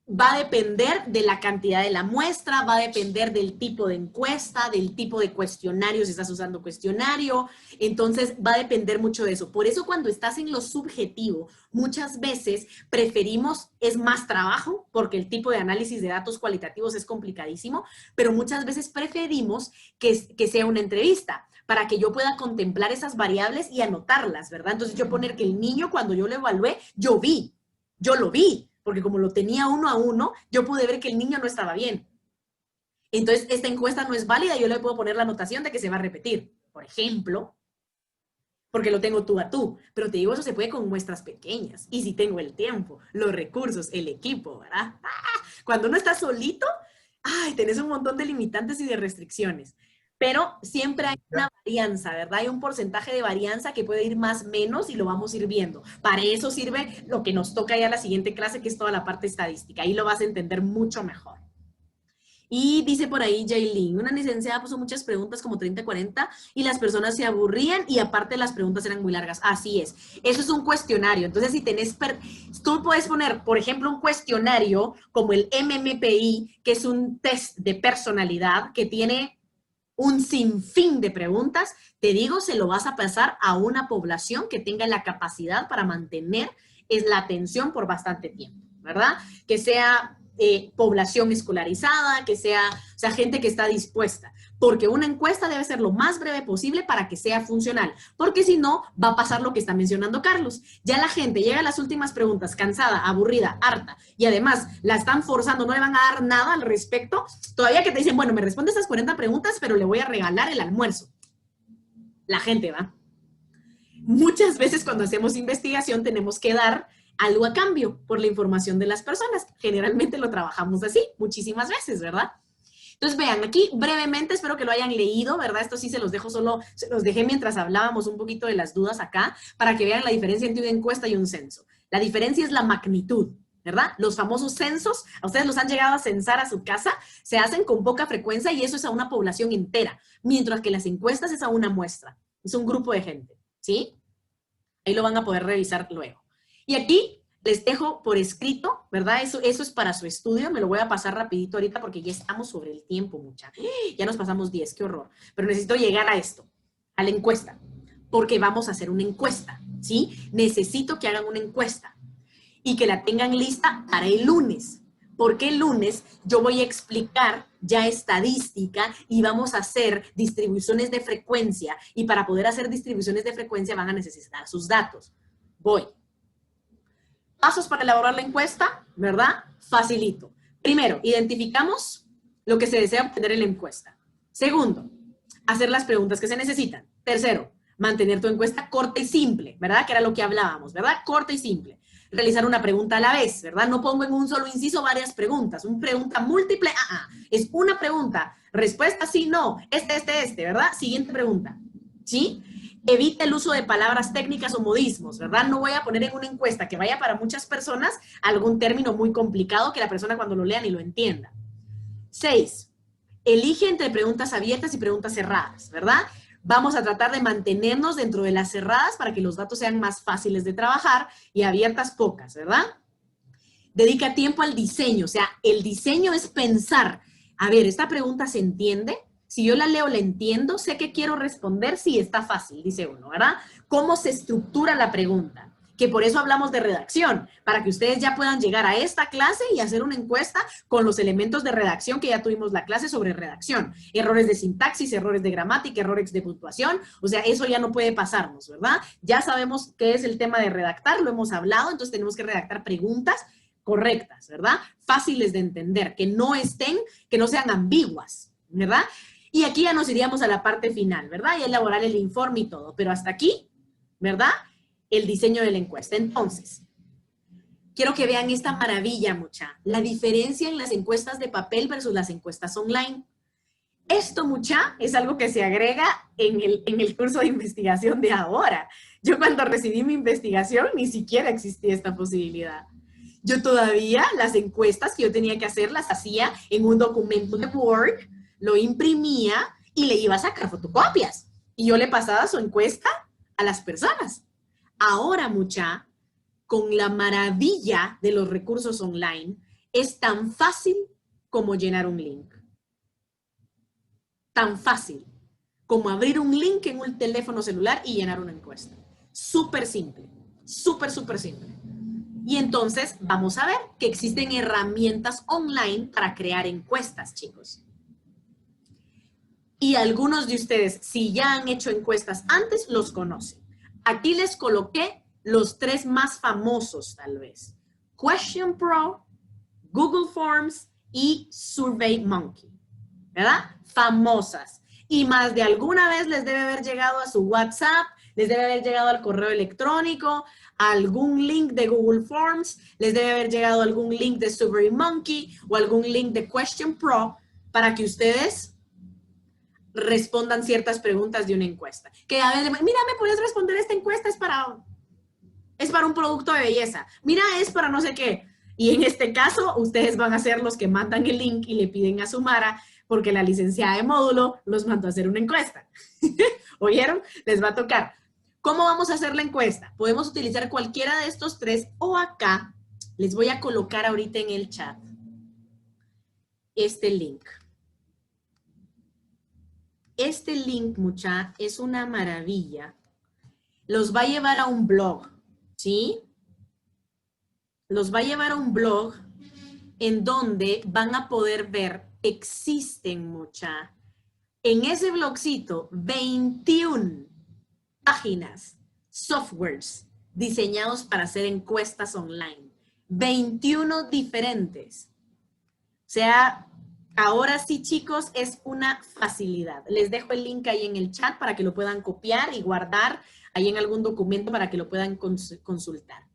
va a depender de la cantidad de la muestra, va a depender del tipo de encuesta, del tipo de cuestionario, si estás usando cuestionario, entonces va a depender mucho de eso. Por eso cuando estás en lo subjetivo, muchas veces preferimos, es más trabajo, porque el tipo de análisis de datos cualitativos es complicadísimo, pero muchas veces preferimos que sea una entrevista, para que yo pueda contemplar esas variables y anotarlas, ¿verdad? Entonces yo poner que el niño cuando yo lo evalué, yo lo vi, porque como lo tenía 1 a 1, yo pude ver que el niño no estaba bien. Entonces esta encuesta no es válida, yo le puedo poner la anotación de que se va a repetir, por ejemplo, porque lo tengo tú a tú, pero te digo, eso se puede con muestras pequeñas, y si tengo el tiempo, los recursos, el equipo, ¿verdad? Cuando uno está solito, ay, tenés un montón de limitantes y de restricciones. Pero siempre hay una varianza, ¿verdad? Hay un porcentaje de varianza que puede ir más, menos y lo vamos a ir viendo. Para eso sirve lo que nos toca ya la siguiente clase, que es toda la parte estadística. Ahí lo vas a entender mucho mejor. Y dice por ahí Jaylin, una licenciada puso muchas preguntas, como 30, 40, y las personas se aburrían y aparte las preguntas eran muy largas. Así es. Eso es un cuestionario. Entonces, si tenés, tú puedes poner, por ejemplo, un cuestionario como el MMPI, que es un test de personalidad que tiene un sinfín de preguntas, te digo, se lo vas a pasar a una población que tenga la capacidad para mantener la atención por bastante tiempo, ¿verdad? Que sea población escolarizada, que sea, o sea, gente que está dispuesta, porque una encuesta debe ser lo más breve posible para que sea funcional, porque si no, va a pasar lo que está mencionando Carlos. Ya la gente llega a las últimas preguntas cansada, aburrida, harta, y además la están forzando, no le van a dar nada al respecto, todavía que te dicen, bueno, me responde estas 40 preguntas, pero le voy a regalar el almuerzo. La gente va. Muchas veces cuando hacemos investigación tenemos que dar algo a cambio por la información de las personas. Generalmente lo trabajamos así, muchísimas veces, ¿verdad? Entonces, vean, aquí brevemente, espero que lo hayan leído, ¿verdad? Esto sí se los dejo solo, se los dejé mientras hablábamos un poquito de las dudas acá, para que vean la diferencia entre una encuesta y un censo. La diferencia es la magnitud, ¿verdad? Los famosos censos, a ustedes los han llegado a censar a su casa, se hacen con poca frecuencia y eso es a una población entera, mientras que las encuestas es a una muestra, es un grupo de gente, ¿sí? Ahí lo van a poder revisar luego. Y aquí Les dejo por escrito, ¿verdad? Eso es para su estudio. Me lo voy a pasar rapidito ahorita porque ya estamos sobre el tiempo, muchachos. Ya nos pasamos 10, qué horror. Pero necesito llegar a esto, a la encuesta, porque vamos a hacer una encuesta, ¿sí? Necesito que hagan una encuesta y que la tengan lista para el lunes. Porque el lunes yo voy a explicar ya estadística y vamos a hacer distribuciones de frecuencia. Y para poder hacer distribuciones de frecuencia van a necesitar sus datos. Voy. Pasos para elaborar la encuesta, ¿verdad? Facilito. Primero, identificamos lo que se desea obtener en la encuesta. Segundo, hacer las preguntas que se necesitan. Tercero, mantener tu encuesta corta y simple, ¿verdad? Que era lo que hablábamos, ¿verdad? Corta y simple. Realizar una pregunta a la vez, ¿verdad? No pongo en un solo inciso varias preguntas. Una pregunta múltiple, es una pregunta. Respuesta sí, no. ¿Verdad? Siguiente pregunta. ¿Sí? Evita el uso de palabras técnicas o modismos, ¿verdad? No voy a poner en una encuesta que vaya para muchas personas algún término muy complicado que la persona cuando lo lea ni lo entienda. 6. Elige entre preguntas abiertas y preguntas cerradas, ¿verdad? Vamos a tratar de mantenernos dentro de las cerradas para que los datos sean más fáciles de trabajar y abiertas pocas, ¿verdad? Dedica tiempo al diseño, o sea, el diseño es pensar, a ver, ¿esta pregunta se entiende? Si yo la leo, la entiendo, sé que quiero responder, sí, está fácil, dice uno, ¿verdad? ¿Cómo se estructura la pregunta? Que por eso hablamos de redacción, para que ustedes ya puedan llegar a esta clase y hacer una encuesta con los elementos de redacción que ya tuvimos la clase sobre redacción. Errores de sintaxis, errores de gramática, errores de puntuación, o sea, eso ya no puede pasarnos, ¿verdad? Ya sabemos qué es el tema de redactar, lo hemos hablado, entonces tenemos que redactar preguntas correctas, ¿verdad? Fáciles de entender, que no sean ambiguas, ¿verdad? Y aquí ya nos iríamos a la parte final, ¿verdad? Y elaborar el informe y todo, pero hasta aquí, ¿verdad? El diseño de la encuesta. Entonces, quiero que vean esta maravilla, mucha. La diferencia en las encuestas de papel versus las encuestas online. Esto, mucha, es algo que se agrega en el curso de investigación de ahora. Yo cuando recibí mi investigación ni siquiera existía esta posibilidad. Yo todavía las encuestas que yo tenía que hacer las hacía en un documento de Word, lo imprimía y le iba a sacar fotocopias. Y yo le pasaba su encuesta a las personas. Ahora, mucha, con la maravilla de los recursos online, es tan fácil como llenar un link. Tan fácil como abrir un link en un teléfono celular y llenar una encuesta. Súper simple, súper simple. Y entonces vamos a ver que existen herramientas online para crear encuestas, chicos. Y algunos de ustedes, si ya han hecho encuestas antes, los conocen. Aquí les coloqué los 3 más famosos, tal vez. Question Pro, Google Forms y SurveyMonkey, ¿verdad? Famosas. Y más de alguna vez les debe haber llegado a su WhatsApp, les debe haber llegado al correo electrónico, algún link de Google Forms, les debe haber llegado algún link de SurveyMonkey o algún link de Question Pro para que ustedes respondan ciertas preguntas de una encuesta. Que a veces, mira, ¿me puedes responder esta encuesta? Es para un producto de belleza. Mira, es para no sé qué. Y en este caso, ustedes van a ser los que mandan el link y le piden a Sumara, porque la licenciada de módulo los mandó a hacer una encuesta. ¿Oyeron? Les va a tocar. ¿Cómo vamos a hacer la encuesta? Podemos utilizar cualquiera de estos 3 o acá. Les voy a colocar ahorita en el chat este link. Este link, mucha, es una maravilla. Los va a llevar a un blog, ¿sí? Los va a llevar a un blog en donde van a poder ver, existen, mucha, en ese blogcito, 21 páginas, softwares diseñados para hacer encuestas online. 21 diferentes. O sea, ahora sí, chicos, es una facilidad. Les dejo el link ahí en el chat para que lo puedan copiar y guardar ahí en algún documento para que lo puedan consultar.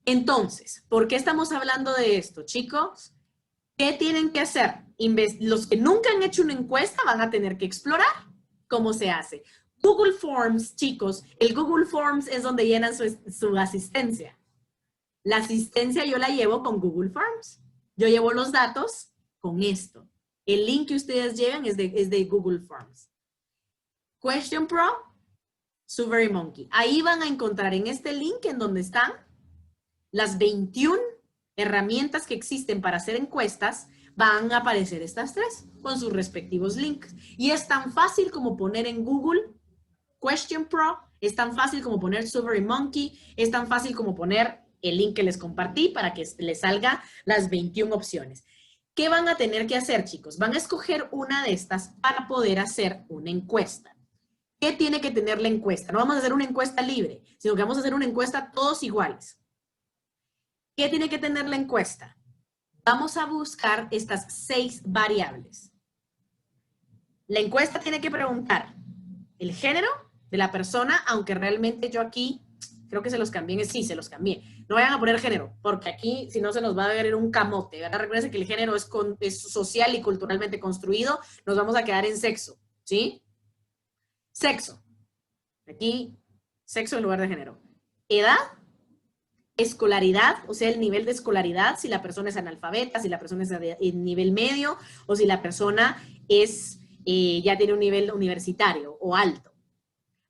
Entonces, ¿por qué estamos hablando de esto, chicos? ¿Qué tienen que hacer? Los que nunca han hecho una encuesta van a tener que explorar cómo se hace. Google Forms, chicos, el Google Forms es donde llenan su asistencia. La asistencia yo la llevo con Google Forms. Yo llevo los datos con esto. El link que ustedes llevan es de Google Forms. Question Pro, SurveyMonkey. Ahí van a encontrar en este link en donde están las 21 herramientas que existen para hacer encuestas. Van a aparecer estas 3 con sus respectivos links. Y es tan fácil como poner en Google Question Pro, es tan fácil como poner SurveyMonkey, es tan fácil como poner el link que les compartí para que les salga las 21 opciones. ¿Qué van a tener que hacer, chicos? Van a escoger una de estas para poder hacer una encuesta. ¿Qué tiene que tener la encuesta? No vamos a hacer una encuesta libre, sino que vamos a hacer una encuesta todos iguales. ¿Qué tiene que tener la encuesta? Vamos a buscar estas 6 variables. La encuesta tiene que preguntar el género de la persona, aunque realmente yo aquí creo que se los cambié. Sí, se los cambié. No vayan a poner género, porque aquí si no se nos va a ver un camote, ¿verdad? Recuerden que el género es social y culturalmente construido. Nos vamos a quedar en sexo, ¿sí? Sexo. Aquí, sexo en lugar de género. Edad. Escolaridad, o sea, el nivel de escolaridad, si la persona es analfabeta, si la persona es de nivel medio, o si la persona es, ya tiene un nivel universitario o alto.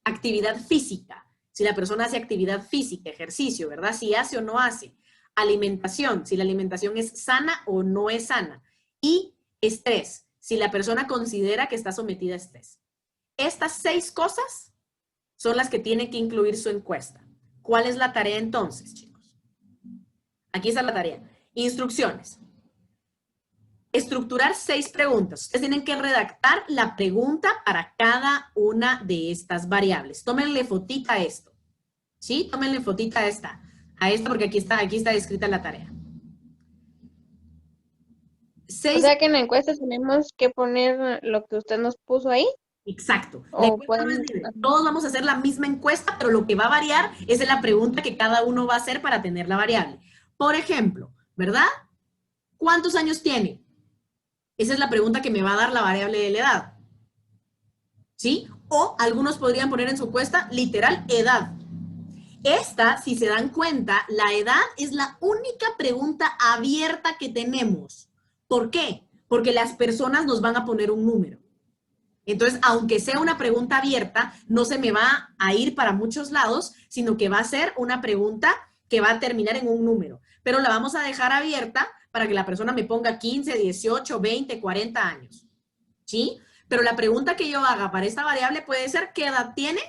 Actividad física, si la persona hace actividad física, ejercicio, ¿verdad? Si hace o no hace. Alimentación, si la alimentación es sana o no es sana. Y estrés, si la persona considera que está sometida a estrés. Estas 6 cosas son las que tiene que incluir su encuesta. ¿Cuál es la tarea entonces, chicos? Aquí está la tarea. Instrucciones. Estructurar 6 preguntas. Ustedes tienen que redactar la pregunta para cada una de estas variables. Tómenle fotita a esto. ¿Sí? Tómenle fotita a esta porque aquí está descrita la tarea. 6. O sea que en la encuesta tenemos que poner lo que usted nos puso ahí. Exacto. O encuesta no es libre. Todos vamos a hacer la misma encuesta, pero lo que va a variar es la pregunta que cada uno va a hacer para tener la variable. Por ejemplo, ¿verdad? ¿Cuántos años tiene? Esa es la pregunta que me va a dar la variable de la edad. ¿Sí? O algunos podrían poner en su encuesta literal edad. Esta, si se dan cuenta, la edad es la única pregunta abierta que tenemos. ¿Por qué? Porque las personas nos van a poner un número. Entonces, aunque sea una pregunta abierta, no se me va a ir para muchos lados, sino que va a ser una pregunta que va a terminar en un número. Pero la vamos a dejar abierta para que la persona me ponga 15, 18, 20, 40 años. ¿Sí? Pero la pregunta que yo haga para esta variable puede ser ¿qué edad tiene?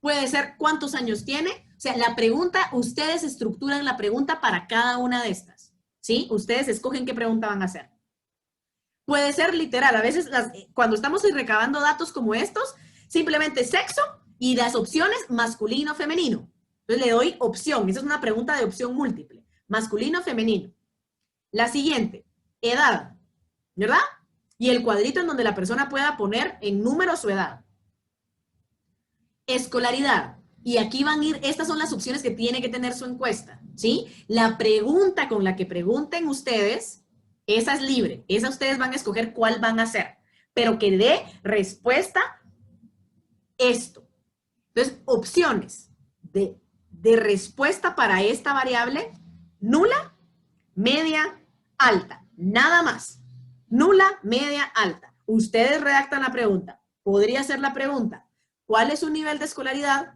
Puede ser ¿cuántos años tiene? O sea, la pregunta, ustedes estructuran la pregunta para cada una de estas. ¿Sí? Ustedes escogen qué pregunta van a hacer. Puede ser literal. A veces cuando estamos recabando datos como estos, simplemente sexo y las opciones masculino, femenino. Entonces le doy opción. Esa es una pregunta de opción múltiple. Masculino, femenino. La siguiente, edad, ¿verdad? Y el cuadrito en donde la persona pueda poner en número su edad. Escolaridad. Y aquí van a ir, estas son las opciones que tiene que tener su encuesta, ¿sí? La pregunta con la que pregunten ustedes, esa es libre. Esa ustedes van a escoger cuál van a hacer. Pero que dé respuesta esto. Entonces, opciones de respuesta para esta variable, nula, media, alta. Nada más. Nula, media, alta. Ustedes redactan la pregunta. Podría ser la pregunta, ¿cuál es su nivel de escolaridad?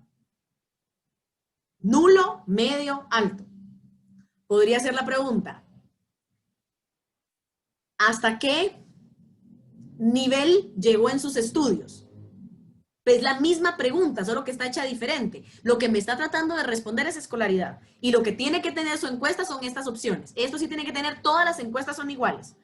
Nulo, medio, alto. Podría ser la pregunta, ¿hasta qué nivel llegó en sus estudios? Es la misma pregunta, solo que está hecha diferente. Lo que me está tratando de responder es escolaridad. Y lo que tiene que tener su encuesta son estas opciones. Esto sí tiene que tener, todas las encuestas son iguales.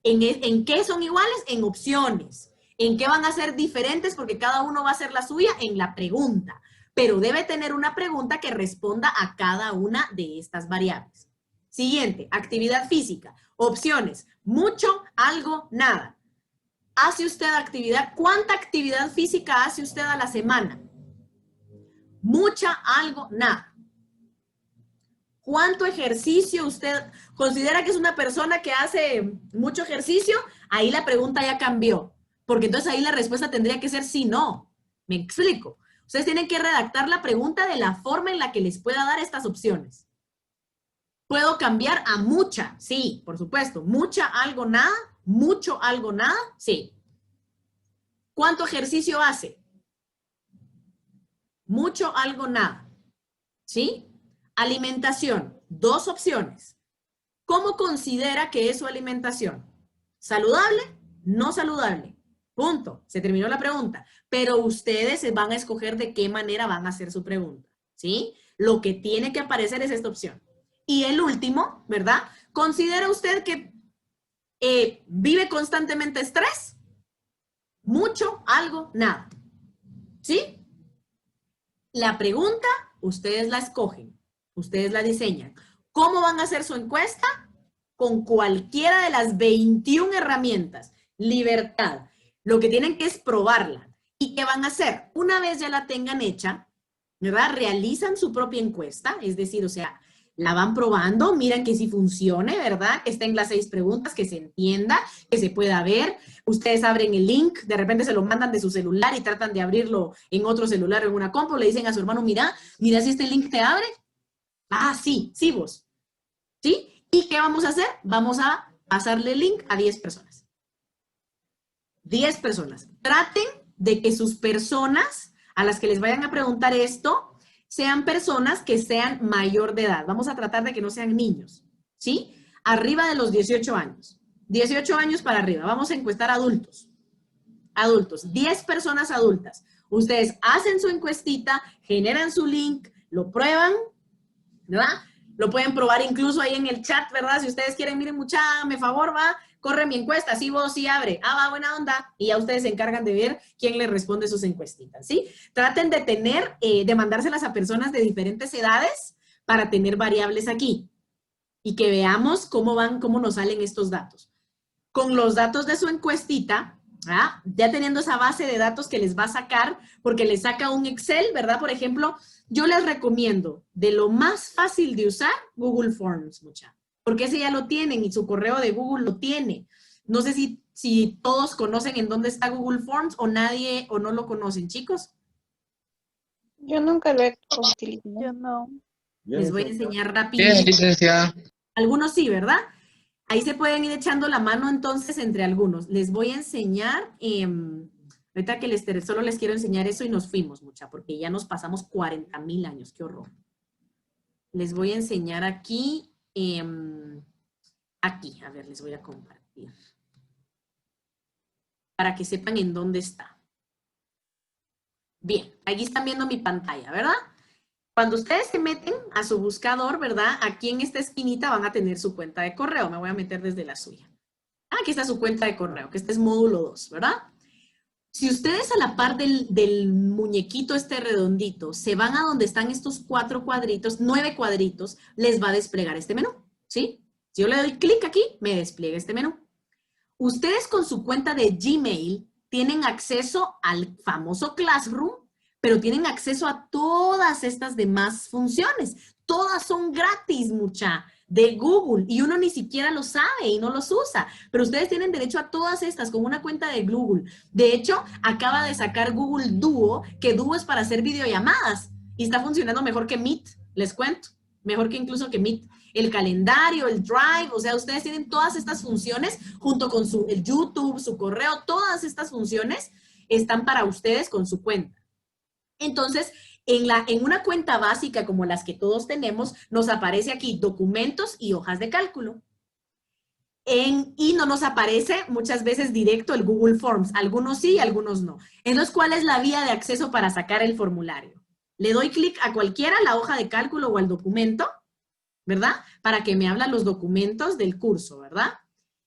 ¿En qué son iguales? En opciones. ¿En qué van a ser diferentes? Porque cada uno va a hacer la suya en la pregunta. Pero debe tener una pregunta que responda a cada una de estas variables. Siguiente, actividad física. Opciones, mucho, algo, nada. ¿Hace usted actividad? ¿Cuánta actividad física hace usted a la semana? Mucha, algo, nada. ¿Cuánto ejercicio usted considera que es una persona que hace mucho ejercicio? Ahí la pregunta ya cambió, porque entonces ahí la respuesta tendría que ser sí, no. ¿Me explico? Ustedes tienen que redactar la pregunta de la forma en la que les pueda dar estas opciones. ¿Puedo cambiar a mucha? Sí, por supuesto. ¿Mucha, algo, nada? ¿Mucho, algo, nada? Sí. ¿Cuánto ejercicio hace? mucho, algo, nada. ¿Sí? Alimentación, 2 opciones. ¿Cómo considera que es su alimentación? ¿Saludable? No saludable. Punto. Se terminó la pregunta. Pero ustedes van a escoger de qué manera van a hacer su pregunta. ¿Sí? Lo que tiene que aparecer es esta opción. Y el último, ¿verdad? ¿Considera usted que vive constantemente estrés? Mucho, algo, nada. ¿Sí? La pregunta, ustedes la escogen. Ustedes la diseñan. ¿Cómo van a hacer su encuesta? Con cualquiera de las 21 herramientas. Libertad. Lo que tienen que es probarla. ¿Y qué van a hacer? Una vez ya la tengan hecha, ¿verdad? Realizan su propia encuesta, es decir, o sea, la van probando, miran que sí funcione, ¿verdad? Que estén las 6 preguntas, que se entienda, que se pueda ver. Ustedes abren el link, de repente se lo mandan de su celular y tratan de abrirlo en otro celular o en una compu, le dicen a su hermano, mira si este link te abre. Ah, sí, sí vos. ¿Sí? ¿Y qué vamos a hacer? Vamos a pasarle el link a 10 personas. 10 personas. Traten de que sus personas a las que les vayan a preguntar esto sean personas que sean mayor de edad. Vamos a tratar de que no sean niños, ¿sí? Arriba de los 18 años. 18 años para arriba. Vamos a encuestar adultos. Adultos. 10 personas adultas. Ustedes hacen su encuestita, generan su link, lo prueban, ¿verdad? Lo pueden probar incluso ahí en el chat, ¿verdad? Si ustedes quieren, miren, mucha, me favor, va, corre mi encuesta, sí, vos, sí, abre. Ah, va, buena onda. Y ya ustedes se encargan de ver quién les responde sus encuestitas, ¿sí? Traten de tener, de mandárselas a personas de diferentes edades para tener variables aquí. Y que veamos cómo van, cómo nos salen estos datos. Con los datos de su encuestita, ¿ah? Ya teniendo esa base de datos que les va a sacar, porque les saca un Excel, ¿verdad? Por ejemplo, yo les recomiendo, de lo más fácil de usar, Google Forms, mucha. Porque ese ya lo tienen y su correo de Google lo tiene. No sé si todos conocen en dónde está Google Forms o nadie o no lo conocen, chicos. Yo nunca lo he utilizado. Yo no. Les voy a enseñar rápido. Bien, licenciada. Algunos sí, ¿verdad? Ahí se pueden ir echando la mano entonces entre algunos. Les voy a enseñar, ahorita que solo les quiero enseñar eso y nos fuimos, mucha, porque ya nos pasamos 40,000 años, qué horror. Les voy a enseñar aquí, aquí, a ver, les voy a compartir. Para que sepan en dónde está. Bien, aquí están viendo mi pantalla, ¿verdad? Cuando ustedes se meten a su buscador, ¿verdad? Aquí en esta esquinita van a tener su cuenta de correo. Me voy a meter desde la suya. Aquí está su cuenta de correo, que este es módulo 2, ¿verdad? Si ustedes a la par del muñequito este redondito se van a donde están estos 4 cuadritos, 9 cuadritos, les va a desplegar este menú, ¿sí? Si yo le doy clic aquí, me despliega este menú. Ustedes con su cuenta de Gmail tienen acceso al famoso Classroom, pero tienen acceso a todas estas demás funciones. Todas son gratis, mucha, de Google, y uno ni siquiera lo sabe y no los usa. Pero ustedes tienen derecho a todas estas con una cuenta de Google. De hecho, acaba de sacar Google Duo, que Duo es para hacer videollamadas, y está funcionando mejor que Meet, les cuento. Mejor que incluso que Meet. El calendario, el Drive, o sea, ustedes tienen todas estas funciones junto con el YouTube, su correo, todas estas funciones están para ustedes con su cuenta. Entonces, en una cuenta básica como las que todos tenemos, nos aparece aquí documentos y hojas de cálculo. Y no nos aparece muchas veces directo el Google Forms. Algunos sí, algunos no. Entonces, ¿cuál es la vía de acceso para sacar el formulario? Le doy clic a cualquiera, la hoja de cálculo o al documento, ¿verdad? Para que me hablen los documentos del curso, ¿verdad?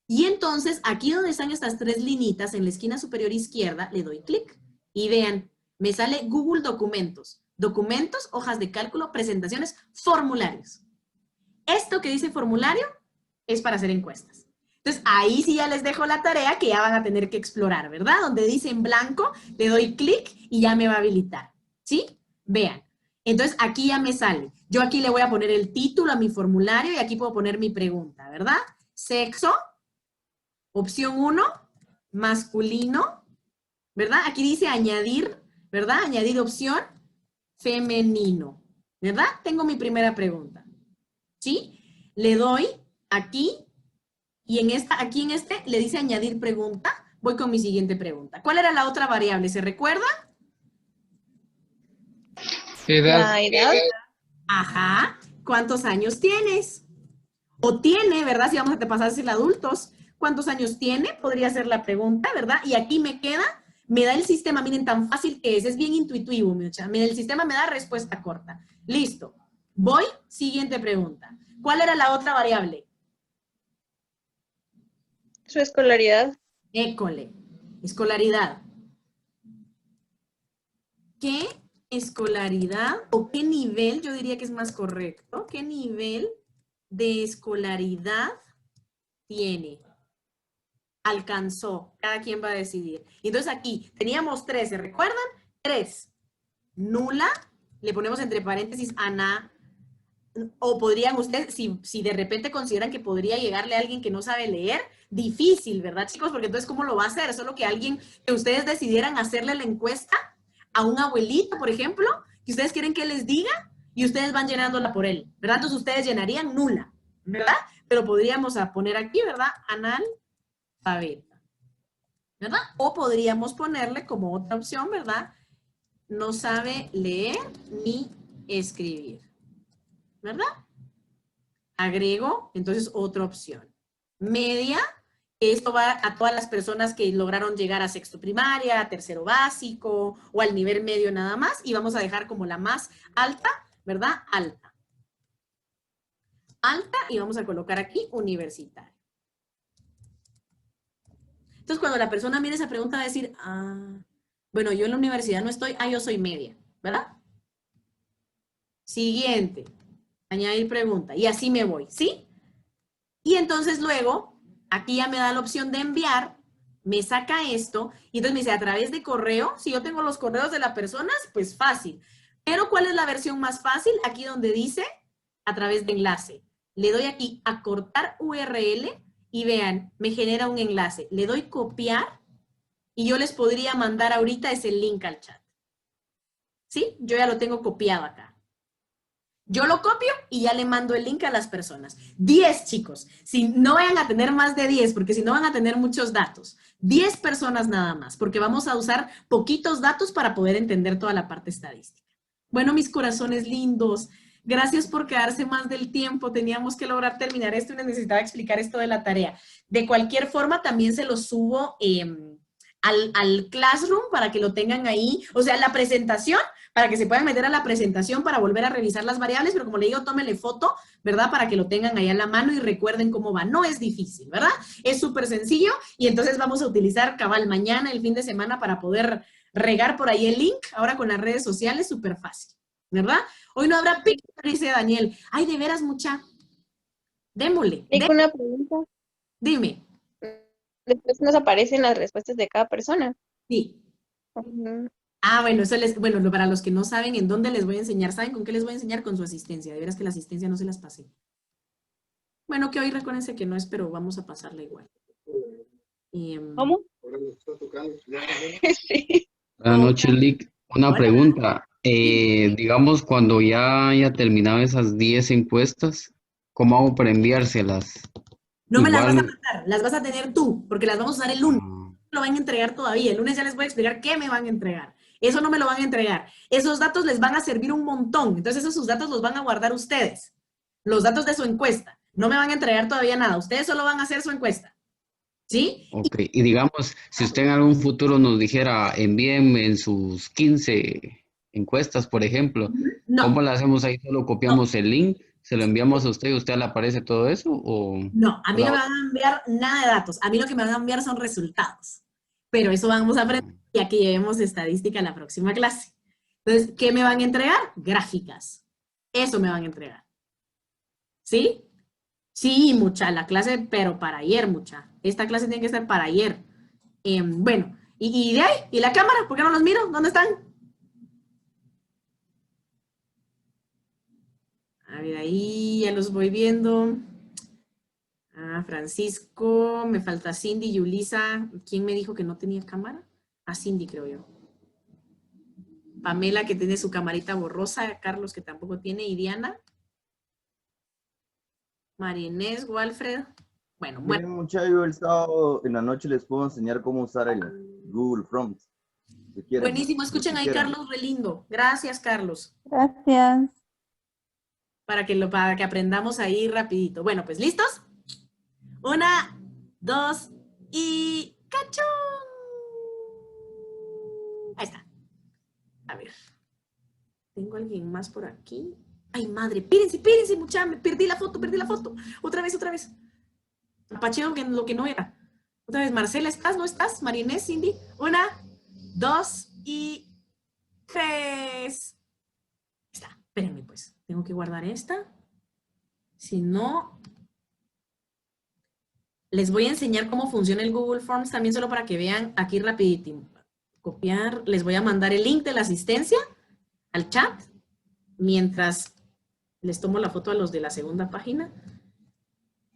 Y entonces, aquí donde están estas 3 linitas, en la esquina superior izquierda, le doy clic. Y vean, me sale Google Documentos. Documentos, hojas de cálculo, presentaciones, formularios. Esto que dice formulario es para hacer encuestas. Entonces, ahí sí ya les dejo la tarea que ya van a tener que explorar, ¿verdad? Donde dice en blanco, le doy clic y ya me va a habilitar. ¿Sí? Vean. Entonces, aquí ya me sale. Yo aquí le voy a poner el título a mi formulario y aquí puedo poner mi pregunta, ¿verdad? Sexo, opción 1, masculino, ¿verdad? Aquí dice añadir, ¿verdad? Añadir opción femenino, ¿verdad? Tengo mi primera pregunta, ¿sí? Le doy aquí y aquí en este le dice añadir pregunta. Voy con mi siguiente pregunta. ¿Cuál era la otra variable? ¿Se recuerda? La edad, Ajá. ¿Cuántos años tienes? O tiene, ¿verdad? Si vamos a pasar a ser adultos. ¿Cuántos años tiene? Podría ser la pregunta, ¿verdad? Y aquí me da el sistema, miren, tan fácil que es bien intuitivo, mucha. Miren, el sistema me da respuesta corta. Listo. Voy, siguiente pregunta. ¿Cuál era la otra variable? su escolaridad, École. Escolaridad. ¿Qué escolaridad o qué nivel, yo diría que es más correcto, qué nivel de escolaridad tiene? Alcanzó. Cada quien va a decidir. Entonces aquí teníamos 3, ¿se recuerdan? 3. Nula, le ponemos entre paréntesis Ana, o podrían ustedes, si de repente consideran que podría llegarle a alguien que no sabe leer, difícil, ¿verdad, chicos? Porque entonces, ¿cómo lo va a hacer? Solo que alguien, que ustedes decidieran hacerle la encuesta a un abuelito, por ejemplo, que ustedes quieren que les diga y ustedes van llenándola por él, ¿verdad? Entonces ustedes llenarían nula, ¿verdad? Pero podríamos poner aquí, ¿verdad? Analfabeta, ¿verdad? O podríamos ponerle como otra opción, ¿verdad? No sabe leer ni escribir, ¿verdad? Agrego, entonces, otra opción. Media, esto va a todas las personas que lograron llegar a sexto primaria, a tercero básico o al nivel medio nada más, y vamos a dejar como la más alta, ¿verdad? Alta. Alta, y vamos a colocar aquí universitario. Entonces, cuando la persona mire esa pregunta va a decir, bueno, yo en la universidad no estoy, yo soy media, ¿verdad? Siguiente. Añadir pregunta. Y así me voy, ¿sí? Y entonces luego, aquí ya me da la opción de enviar, me saca esto, y entonces me dice, a través de correo, si yo tengo los correos de las personas, pues fácil. Pero ¿cuál es la versión más fácil? Aquí donde dice, a través de enlace. Le doy aquí a cortar URL, y vean, me genera un enlace. Le doy copiar, y yo les podría mandar ahorita ese link al chat. ¿Sí? Yo ya lo tengo copiado acá. Yo lo copio y ya le mando el link a las personas. 10, chicos. Si no vayan a tener más de 10, porque si no van a tener muchos datos. 10 personas nada más, porque vamos a usar poquitos datos para poder entender toda la parte estadística. Bueno, mis corazones lindos, gracias por quedarse más del tiempo. Teníamos que lograr terminar esto y necesitaba explicar esto de la tarea. De cualquier forma, también se lo subo al Classroom para que lo tengan ahí. O sea, la presentación, para que se puedan meter a la presentación para volver a revisar las variables, pero como le digo, tómenle foto, ¿verdad? Para que lo tengan ahí a la mano y recuerden cómo va. No es difícil, ¿verdad? Es súper sencillo y entonces vamos a utilizar cabal mañana, el fin de semana, para poder regar por ahí el link, ahora con las redes sociales, súper fácil, ¿verdad? Hoy no habrá pico, dice Daniel. Ay, de veras, mucha. Démosle. tengo una pregunta. Dime. Después nos aparecen las respuestas de cada persona. Sí. Ujú. Bueno, para los que no saben en dónde les voy a enseñar, ¿saben con qué les voy a enseñar? Con su asistencia. De veras que la asistencia no se las pasé. Bueno, que hoy recuérdense que no es, pero vamos a pasarla igual. ¿Cómo? Sí. Buenas noches, Lick. Una Hola. pregunta. Digamos, cuando ya haya terminado esas 10 encuestas, ¿cómo hago para enviárselas? No me las vas a Igual, mandar, las vas a tener tú, porque las vamos a usar el lunes. ah, No lo van a entregar todavía. El lunes ya les voy a explicar qué me van a entregar. Eso no me lo van a entregar. Esos datos les van a servir un montón. Entonces, esos datos los van a guardar ustedes. Los datos de su encuesta. No me van a entregar todavía nada. Ustedes solo van a hacer su encuesta. ¿Sí? ok. Y digamos, si usted en algún futuro nos dijera, envíenme en sus 15 encuestas, por ejemplo, No, ¿cómo le hacemos ahí? ¿Solo copiamos el link? ¿Se lo enviamos a usted y a usted le aparece todo eso? ¿O no. A mí no la me van a enviar nada de datos. A mí lo que me van a enviar son resultados. Pero eso vamos a aprender ya que llevemos estadística en la próxima clase. Entonces, ¿qué me van a entregar? Gráficas. Eso me van a entregar. ¿Sí? Sí, mucha, la clase, pero para ayer, mucha. Esta clase tiene que estar para ayer. Bueno, y de ahí, ¿y la cámara? ¿Por qué no los miro? ¿Dónde están? A ver, ahí ya los voy viendo. Francisco, me falta Cindy, Yulisa. ¿Quién me dijo que no tenía cámara? Cindy, creo yo. Pamela, que tiene su camarita borrosa. Carlos, que tampoco tiene. Y Diana. María Inés, Walfred. Bueno, Miren, muchachos, el sábado en la noche les puedo enseñar cómo usar el Google Forms. si quieren. Buenísimo, escuchen Si ahí, quieren. Carlos, re lindo. Gracias, Carlos. Gracias. Para que aprendamos ahí rapidito. Bueno, pues, ¿listos? 1, 2 y ¡cachón! Ahí está. A ver. ¿Tengo alguien más por aquí? ¡Ay, madre! Espérense, muchacha. Me perdí la foto. Otra vez. Apacheo lo que no era. Otra vez, Marcela, ¿estás? ¿No estás? María Inés, Cindy. 1, 2 y 3. Está. Espérenme, pues. Tengo que guardar esta. Si no, les voy a enseñar cómo funciona el Google Forms también solo para que vean aquí rapidito. Copiar. Les voy a mandar el link de la asistencia al chat mientras les tomo la foto a los de la segunda página.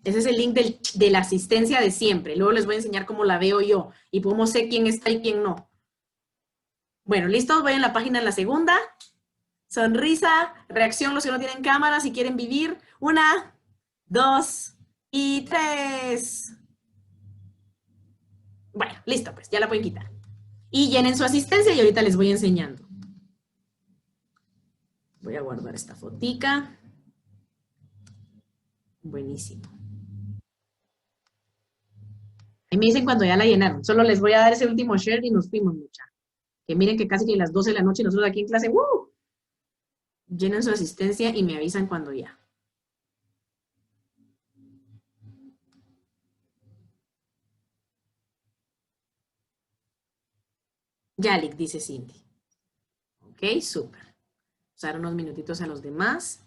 Ese es el link de la asistencia de siempre. Luego les voy a enseñar cómo la veo yo y cómo sé quién está y quién no. Bueno, ¿listos? Voy en la página en la segunda. Sonrisa, reacción, los que no tienen cámara, si quieren vivir. 1, 2 y 3. Bueno, listo, pues ya la pueden quitar. Y llenen su asistencia y ahorita les voy enseñando. Voy a guardar esta fotica. Buenísimo. Ahí me dicen cuando ya la llenaron. Solo les voy a dar ese último share y nos fuimos, mucha. Que miren que casi que las 12 de la noche nosotros aquí en clase, ¡uh! Llenen su asistencia y me avisan cuando ya. Yalik, dice Cindy. Ok, súper. Vamos a dar unos minutitos a los demás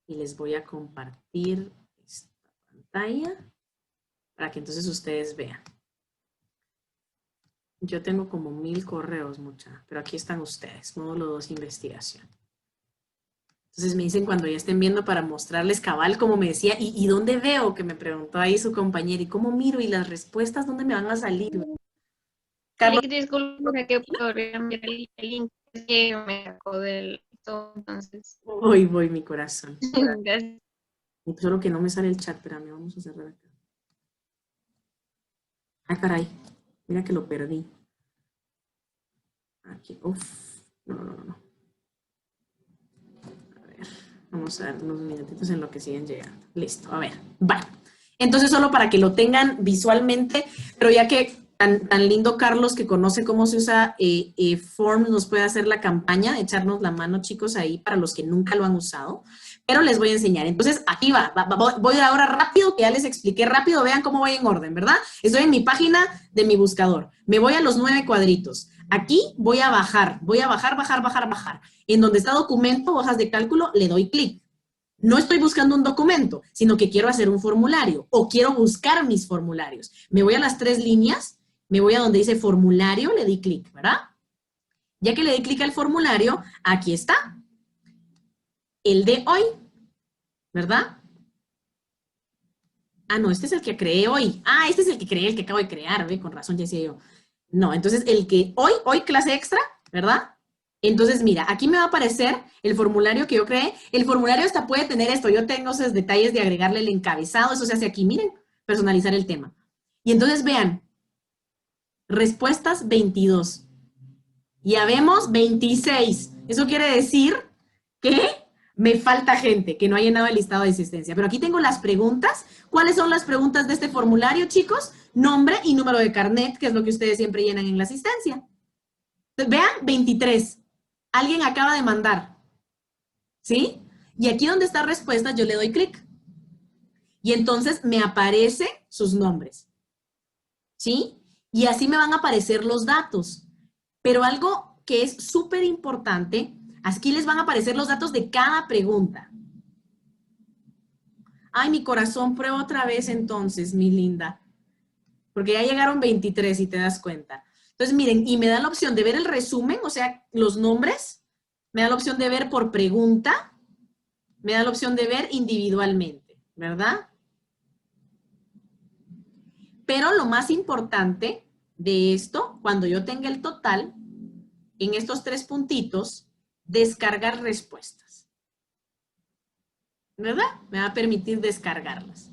y les voy a compartir esta pantalla para que entonces ustedes vean. Yo tengo como 1000 correos, mucha, pero aquí están ustedes, módulo 2, investigación. Entonces me dicen cuando ya estén viendo para mostrarles cabal, como me decía, ¿y dónde veo? Que me preguntó ahí su compañera, ¿y cómo miro? ¿Y las respuestas dónde me van a salir? Carlos, Disculpe que podría enviar el link que me sacó del entonces. voy, mi corazón. Gracias. Solo que no me sale el chat, espérame, vamos a cerrar acá. Ah, caray, mira que lo perdí. Aquí, uff, no. A ver, vamos a dar unos minutitos en lo que siguen llegando. Listo, a ver, vale. Entonces solo para que lo tengan visualmente, pero ya que tan lindo Carlos que conoce cómo se usa Forms nos puede hacer la campaña, echarnos la mano chicos ahí para los que nunca lo han usado, pero les voy a enseñar. Entonces aquí voy ahora rápido, que ya les expliqué rápido, vean cómo voy en orden, ¿verdad? Estoy en mi página de mi buscador, me voy a los 9 cuadritos. Aquí voy a bajar. En donde está documento, hojas de cálculo, le doy clic. No estoy buscando un documento, sino que quiero hacer un formulario o quiero buscar mis formularios. Me voy a las 3 líneas, me voy a donde dice formulario, le di clic, ¿verdad? Ya que le di clic al formulario, aquí está. El de hoy, ¿verdad? Ah, no, este es el que creé hoy. Ah, este es el que creé, el que acabo de crear, ¿ve? Con razón ya decía yo. No, entonces el que hoy clase extra, ¿verdad? Entonces, mira, aquí me va a aparecer el formulario que yo creé. El formulario hasta puede tener esto. Yo tengo esos detalles de agregarle el encabezado. Eso se hace aquí, miren, personalizar el tema. Y entonces vean, respuestas 22. Ya vemos 26. Eso quiere decir que me falta gente, que no ha llenado el listado de asistencia. Pero aquí tengo las preguntas. ¿Cuáles son las preguntas de este formulario, chicos? Nombre y número de carnet, que es lo que ustedes siempre llenan en la asistencia. Entonces, vean, 23. Alguien acaba de mandar. ¿Sí? Y aquí donde está respuesta, yo le doy clic. Y entonces me aparecen sus nombres. ¿Sí? Y así me van a aparecer los datos. Pero algo que es súper importante, aquí les van a aparecer los datos de cada pregunta. Ay, mi corazón, prueba otra vez entonces, mi linda. Porque ya llegaron 23, si te das cuenta. Entonces, miren, y me da la opción de ver el resumen, o sea, los nombres. Me da la opción de ver por pregunta. Me da la opción de ver individualmente, ¿verdad? Pero lo más importante de esto, cuando yo tenga el total, en estos 3 puntitos, descargar respuestas. ¿Verdad? Me va a permitir descargarlas.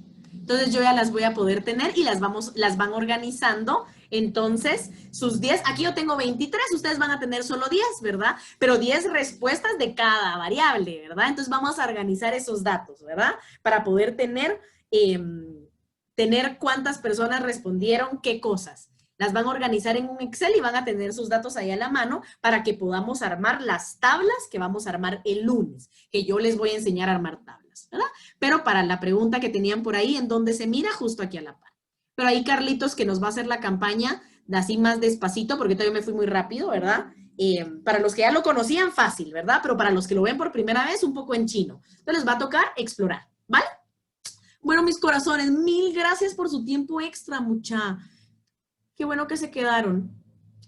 Entonces yo ya las voy a poder tener y las van organizando. Entonces, sus 10, aquí yo tengo 23, ustedes van a tener solo 10, ¿verdad? Pero 10 respuestas de cada variable, ¿verdad? Entonces vamos a organizar esos datos, ¿verdad? Para poder tener cuántas personas respondieron qué cosas. Las van a organizar en un Excel y van a tener sus datos ahí a la mano para que podamos armar las tablas que vamos a armar el lunes, que yo les voy a enseñar a armar tablas, ¿verdad? Pero para la pregunta que tenían por ahí, ¿en dónde se mira? Justo aquí a la par. Pero ahí Carlitos, que nos va a hacer la campaña así más despacito, porque todavía me fui muy rápido, ¿verdad? Para los que ya lo conocían, fácil, ¿verdad? Pero para los que lo ven por primera vez, un poco en chino. Entonces les va a tocar explorar, ¿vale? Bueno, mis corazones, mil gracias por su tiempo extra, mucha. Qué bueno que se quedaron.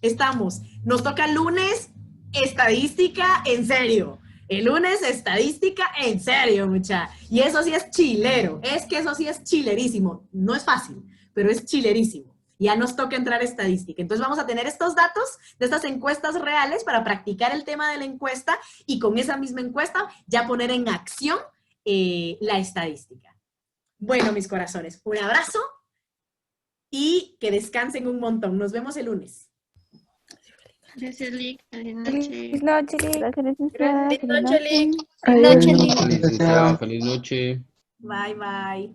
Estamos. Nos toca lunes, estadística, en serio. El lunes, estadística, en serio, mucha. Y eso sí es chilero. Es que eso sí es chilerísimo. No es fácil, pero es chilerísimo. Ya nos toca entrar a estadística. Entonces vamos a tener estos datos de estas encuestas reales para practicar el tema de la encuesta y con esa misma encuesta ya poner en acción la estadística. Bueno, mis corazones, un abrazo y que descansen un montón. Nos vemos el lunes. Gracias, Lick. Feliz Feliz noche. noche. Gracias, licenciada. Feliz Feliz noche, noche. Lick. Adiós. Noche, Lick. Licenciada, feliz noche. Bye, bye.